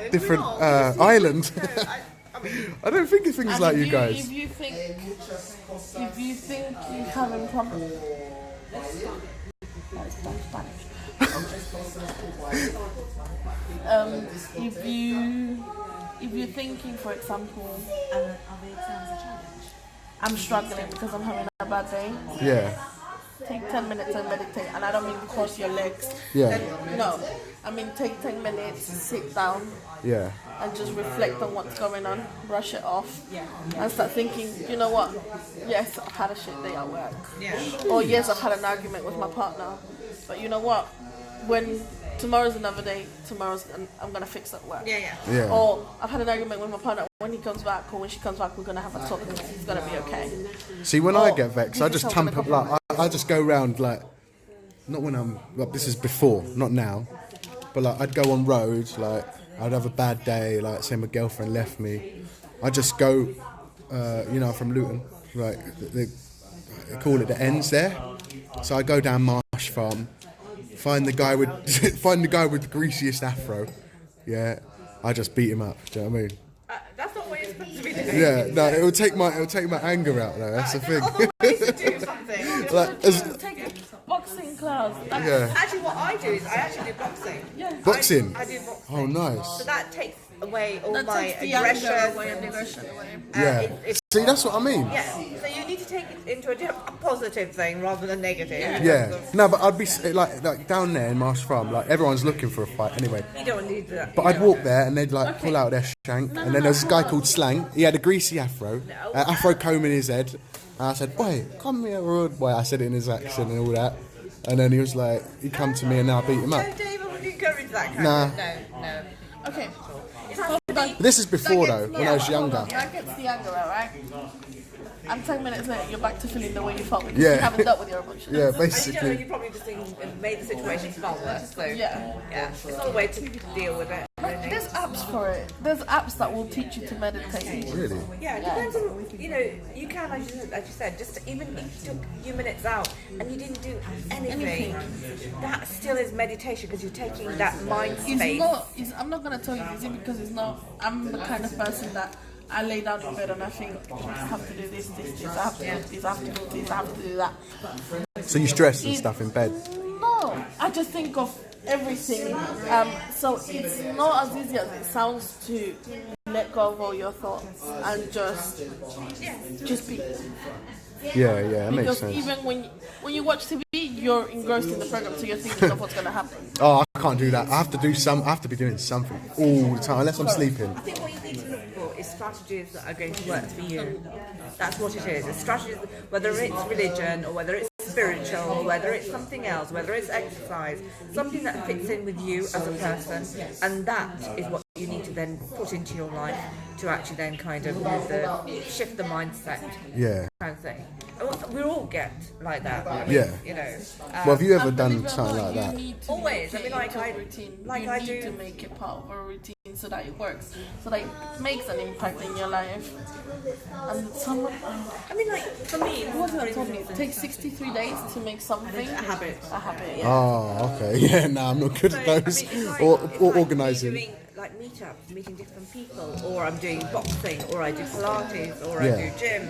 C: island. I don't think of things like you guys.
A: If you think you're having problems, Spanish. If you're thinking, for example, I'm struggling because I'm having a bad day.
C: Yeah.
A: Take 10 minutes and meditate, and I don't mean cross your legs.
C: Yeah.
A: No, I mean take 10 minutes, sit down,
C: Yeah.
A: and just reflect on what's going on, brush it off, and start thinking, you know what? Yes, I've had a shit day at work. Or yes, I've had an argument with my partner, but you know what? When tomorrow's another day, I'm gonna fix at work.
C: Yeah.
A: Or I've had an argument with my partner. When he comes back or when she comes back, we're gonna have a talk and it's gonna be okay.
C: See, when I get vexed, I just tamp up, like, I just go round, like, not when I'm, like, this is before, not now, but, like, I'd go on road, like, I'd have a bad day, like, say my girlfriend left me, I just go, from Luton, like, they call it the ends there, so I go down Marsh Farm, find the guy with the greasiest afro, yeah, I just beat him up, do you know what I mean?
B: That's not what you're supposed to be doing.
C: Yeah, no, it'll take my anger out though. That's the thing.
B: Other ways to do something.
A: Take a boxing class.
C: Yeah.
B: Actually, what I do is I actually do boxing.
A: Yeah.
C: Boxing?
B: I do boxing.
C: Oh, nice.
B: So that takes away all
A: That
B: my
A: takes the
B: aggression.
A: anger away and the aggression away.
C: Yeah. See, that's what I mean.
B: Yeah. So you need to take it into a positive thing rather than negative.
C: Yeah. No, but I'd be like down there in Marsh Farm, like everyone's looking for a fight anyway.
B: You don't want to do that.
C: But I'd walk there and they'd like pull out their shank, and then there was this guy called Slang. He had a greasy afro, afro comb in his head, And I said, boy, come here, rude boy. I said it in his accent and all that. And then he was like, he come to me and now I beat him up.
B: No, David, would you encourage that kind
C: Nah.
B: of... No.
A: Okay.
C: But this is before though, when I was younger.
A: That gets the anger out, right? And 10 minutes later, you're back to feeling the way you felt because
C: Yeah.
A: you haven't dealt with your emotions.
C: Yeah,
B: And you
C: basically.
B: probably just made the situation far worse. So
A: Yeah.
B: it's not a way to deal with it.
A: But there's apps for it. There's apps that will teach you to meditate.
C: Really?
B: Yeah, it depends on, you can, as you said, just even if you took a few minutes out and you didn't do anything, that still is meditation because you're taking that mind space.
A: I'm not going to tell you this because it's not, I'm the kind of person that I lay down in bed and I think, I have to do this, I have to do this, I have to do this, I have to do that.
C: So you stress and stuff in bed?
A: No, I just think of everything. So it's not as easy as it sounds to let go of all your thoughts and just be.
C: Yeah, that makes
A: Because
C: sense.
A: even when you watch TV, you're engrossed in the program, so you're thinking of what's going to happen.
C: Oh, I can't do that. I have to be doing something all the time, unless I'm sleeping.
B: I think what you need to look for is strategies that are going to work for you. That's what it is. It's strategies, whether it's religion or whether it's spiritual or whether it's something else, whether it's exercise, something that fits in with you as a person, and that is what you need to then put into your life to actually then kind of shift the mindset.
C: Yeah.
B: Kind of thing. And we all get like that.
C: Yeah. Well, have you ever
A: And
C: done
A: believe it or
C: something
A: not,
C: like
A: you
C: that?
A: need to
B: Always.
A: make
B: I mean,
A: it
B: like
A: into a
B: I-
A: routine.
B: like
A: you
B: I
A: need
B: do-
A: to make it part of a routine so that it works, so that it makes an impact in your life. And someone,
B: I mean, like, for me,
A: who was it that told me it takes 63 days to make something
B: a habit.
A: a habit. Yeah.
C: Oh, okay. Yeah, I'm not good at those.
B: it's like
C: Or
B: me
C: organising.
B: doing like meetups, meeting different people, or I'm doing boxing, or I do Pilates, or
C: Yeah.
B: I do gym,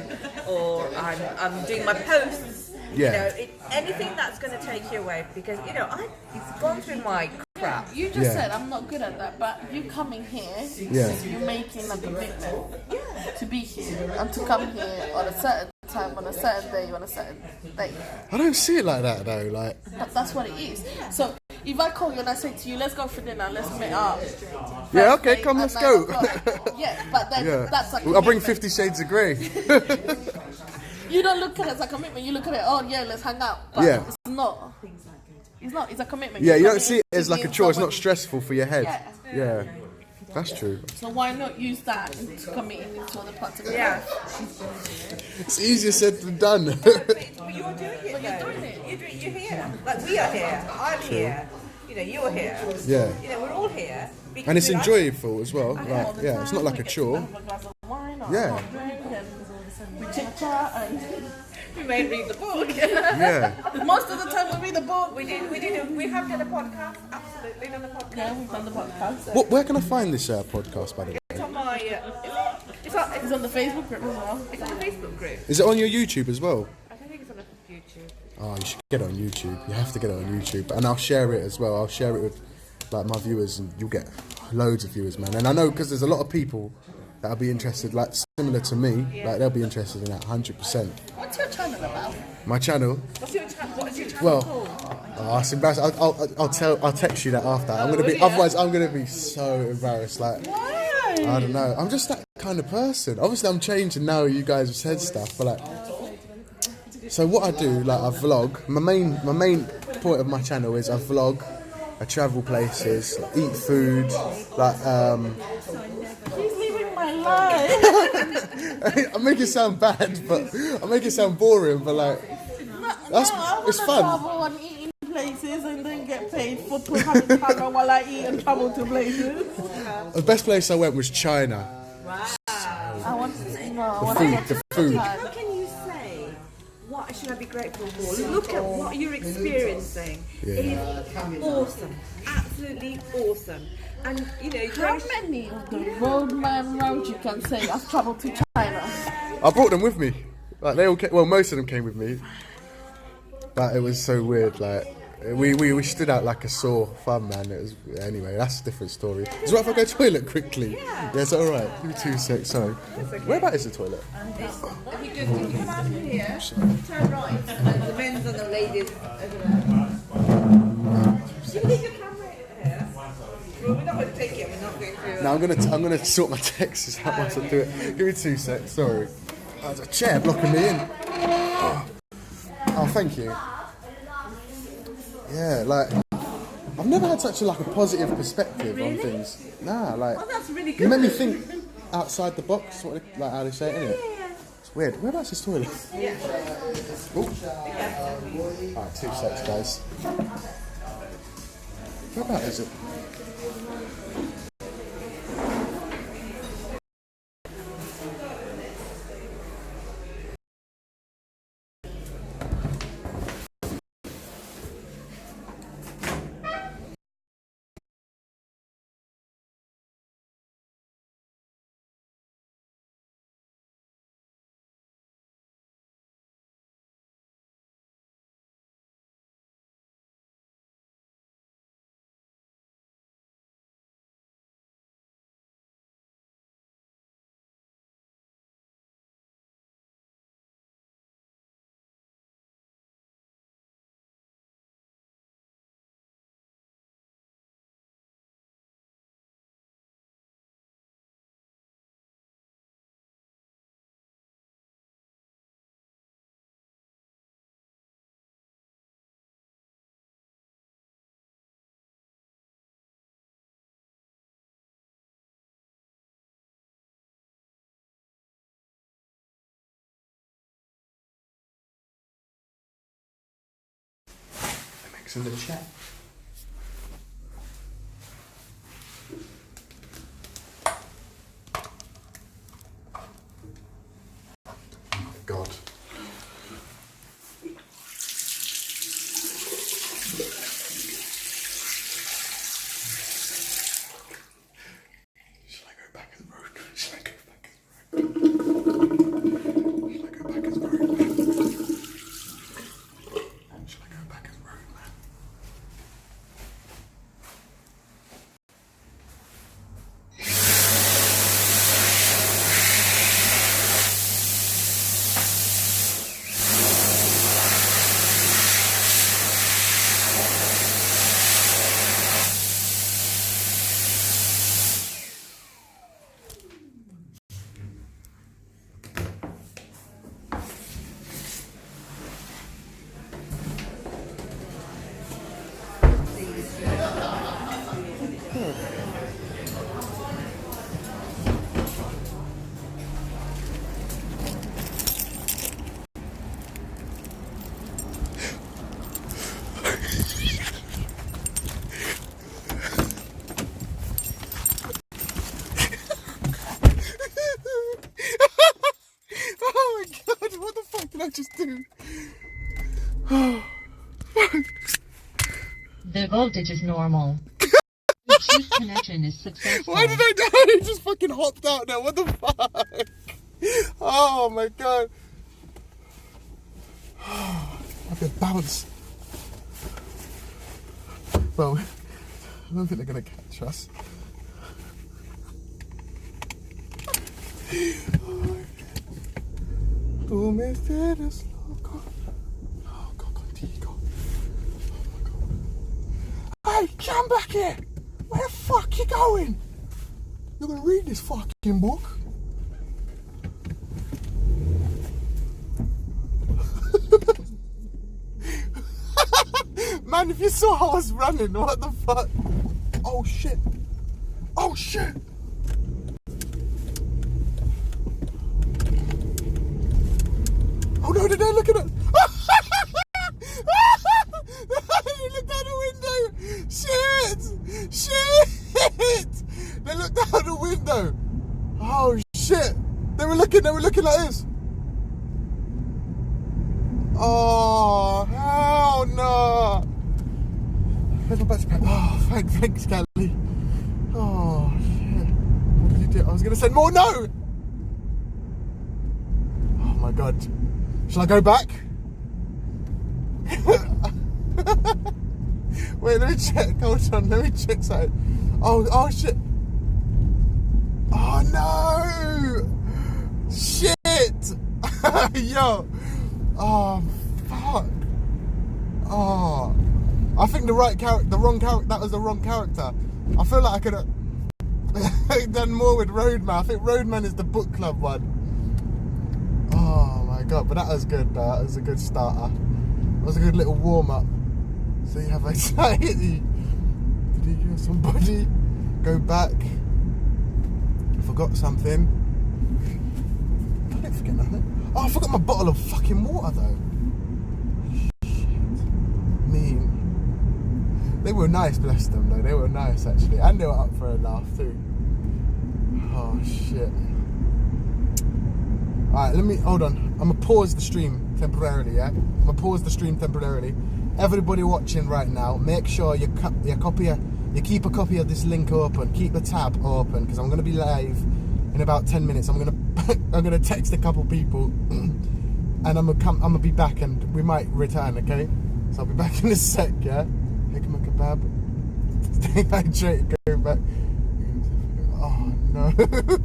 B: or I'm doing my posts.
C: Yeah.
B: Anything that's going to take you away because I've gone through my crap.
A: You just
C: Yeah.
A: said I'm not good at that, but you coming here,
C: Yeah.
A: you're making a commitment to be here and to come here on a certain time, on a certain day, on a certain day.
C: I don't see it like that though. Like,
A: But that's what it is. So if I call you and I say to you, let's go for dinner, let's meet up.
C: yeah, okay,
A: Thursday
C: come,
A: at
C: let's
A: 9
C: go.
A: o'clock. Yeah, but then
C: Yeah.
A: that's a
C: I'll bring
A: commitment.
C: 50 Shades of Grey.
A: You don't look at it as a commitment. You look at it, oh yeah, let's hang out. But
C: Yeah.
A: it's not. It's not. It's a commitment.
C: Yeah, you
A: You're
C: don't see it
A: committed
C: as
A: to
C: like a
A: being
C: chore. It's not
A: someone-
C: stressful for your head.
A: Yeah.
C: Yeah, that's true.
A: So why not use that into committing into other parts of your
B: Yeah.
A: life?
C: It's easier said than done.
B: But you're doing it.
A: But you're doing it.
B: You're here. Like we are here. I'm here. You're here.
C: Yeah.
B: We're all here. because
C: And it's
B: we like-
C: enjoyable as well.
A: All
C: Like,
A: the
C: yeah,
A: time,
C: it's not like
A: we
C: a
A: get
C: chore.
A: to have a glass of wine or
C: Yeah.
A: a hot drink and we chit chat and
B: We may read the book.
C: Yeah.
A: most of the time we read the book.
B: We have done a podcast. Absolutely done a podcast.
A: Yeah, we've done the podcast.
C: Where can I find this podcast, by the way?
B: It's on my. It's
A: on the Facebook group as well.
B: on the Facebook group.
C: Is it on your YouTube as well?
B: I don't think it's on the YouTube.
C: Oh, you should get it on YouTube. You have to get it on YouTube. And I'll share it as well. I'll share it with like my viewers and you'll get loads of viewers, man. And I know because there's a lot of people that'll be interested, like similar to me, like they'll be interested in that 100%.
A: What's your channel about?
C: My channel,
B: What is your channel
C: well,
B: called?
C: oh, it's embarrassing. I'll text you that after. I'm gonna be, otherwise I'm gonna be so embarrassed. Like,
A: Why?
C: I don't know. I'm just that kind of person. Obviously, I'm changing now. You guys have said stuff, but like, so what I do, like, I vlog. My main point of my channel is I vlog. I travel places, eat food, like
A: He's living my life.
C: I make it sound bad, but I make it sound boring. But like, That's-
A: I
C: it's
A: wanna
C: fun.
A: travel and eat in places and then get paid for $200 while I eat and travel to places.
C: the best place I went was China.
A: I want to
C: The food.
B: How can you say, what should I be grateful for? Look at what you're experiencing.
C: Yeah.
B: It is awesome. Absolutely awesome. And,
A: How many of the Roadman roads you can say I've traveled to China?
C: I brought them with me. Like they all came, well, most of them came with me. But it was so weird. Like we stood out like a sore thumb, man. It was anyway. That's a different story. Is it right if I go to the toilet quickly? Yeah, it's all right. Give me 2 seconds. Sorry. Where about is the toilet?
B: if you just come out of here, turn right, and then the men's and the ladies over there. You leave your camera here. Well, we're not going to take it. We're not going to.
C: No, I'm gonna sort my texts out once I do it. Give me 2 seconds. Sorry. There's a chair blocking me in. Oh, thank you. Yeah, like I've never had such a positive perspective on things. Nah, like
B: that's really good.
C: you made me think outside the box. Like how they say it, innit? It's weird. Whereabouts is toilet?
B: Yeah.
C: Alright, 2 secs, guys. Whereabouts is it? MX in the chat. Oh God. Shall I go back as Roadman? Shall I go back as Roadman? Shall I go back as Roadman? Shall I go back as Roadman? Oh my God, what the fuck did I just do?
F: The voltage is normal. Bluetooth connection is successful.
C: Why did I die? It just fucking hopped out now. What the fuck? Oh my God. I could bounce. Well, I don't think they're gonna catch us. Tú me tienes loco. Loco contigo. Oh my God. Hey, come back here. Where the fuck you going? You're gonna read this fucking book? Man, if you saw how I was running, what the fuck? Oh shit. Oh shit. Oh no, they're looking at... They looked out the window! Shit! Shit! They looked out the window! Oh shit! They were looking like this! Oh, hell no! Where's my backpack? Oh, thanks, Kelly. Oh, shit. What did you do? I was gonna say more, no! Oh my God. Shall I go back? Wait, let me check. Hold on, let me check something. Oh shit. Oh no! Shit! Yo! Oh fuck! Oh, I think the wrong character. That was the wrong character. I feel like I could have done more with Roadman. I think Roadman is the book club one. Oh my God, but that was good, though. That was a good starter. It was a good little warm-up. So you have anxiety. Did you hear somebody? Go back. I forgot something. I didn't forget nothing. Oh, I forgot my bottle of fucking water, though. Shit. Mean. They were nice, bless them, though. They were nice, actually. And they were up for a laugh, too. Oh, shit. Alright, hold on. I'm gonna pause the stream temporarily, yeah? I'm gonna pause the stream temporarily. Everybody watching right now, make sure you keep a copy of this link open. Keep the tab open, because I'm gonna be live in about 10 minutes. I'm gonna text a couple people, and I'm gonna be back, and we might return, okay? So I'll be back in a sec, yeah? Make him a kebab. Stay hydrated, go back. Oh no,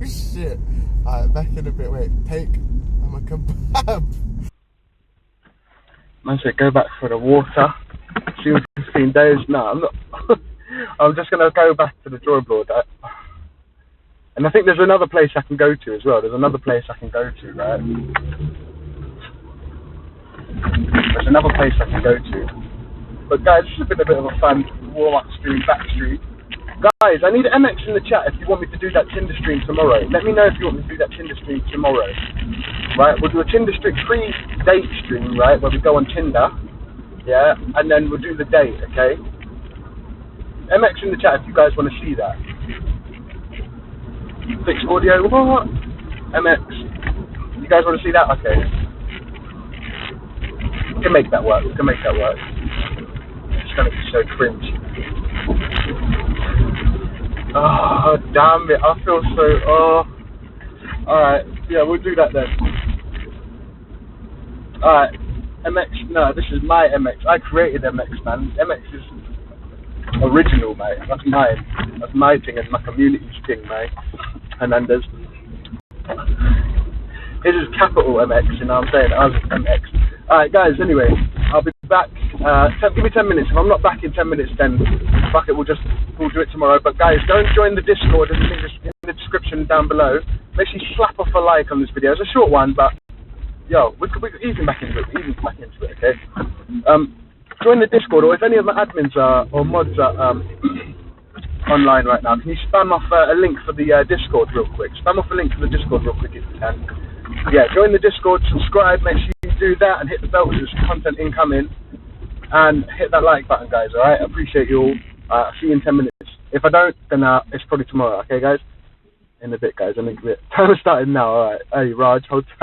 C: shit. Alright, back in a bit. Wait, I'm a kebab. Man said go back for the water. See you in 15 days. No, I'm not. I'm just going to go back to the drawing board. And I think there's another place I can go to as well. There's another place I can go to, right? There's another place I can go to. But guys, this has been a bit of a fun warm-up stream, back stream. Guys, I need MX in the chat if you want me to do that Tinder stream tomorrow. Let me know if you want me to do that Tinder stream tomorrow. Right, we'll do a Tinder stream, pre-date stream, right, where we go on Tinder, yeah, and then we'll do the date, okay? MX in the chat if you guys want to see that. Fixed audio, what? MX, you guys want to see that? Okay. We can make that work, It's going to be so cringe. Oh, damn it, I feel so, alright, yeah, we'll do that then. Alright, MX, no, this is my MX. I created MX, man. MX is original, mate. That's mine. That's my thing and my community's thing, mate. Hernandez. His is capital MX, you know what I'm saying? Ours is MX. Alright, guys, anyway, I'll be back. Give me 10 minutes. If I'm not back in 10 minutes, then fuck it, we'll do it tomorrow. But guys, go and join the Discord in the description down below. Make sure you slap off a like on this video. It's a short one, but yo, we could ease back into it, okay? Join the Discord, or if any of my admins or mods are online right now, can you spam off a link for the Discord real quick? Spam off a link for the Discord real quick if you can. Yeah, join the Discord, subscribe, make sure you do that, and hit the bell because there's content incoming. And hit that like button, guys, alright? I appreciate you all. I'll see you in 10 minutes. If I don't, then it's probably tomorrow, okay, guys? In a bit, guys, in a bit. Time is starting now, alright. Hey, Raj, hold tight.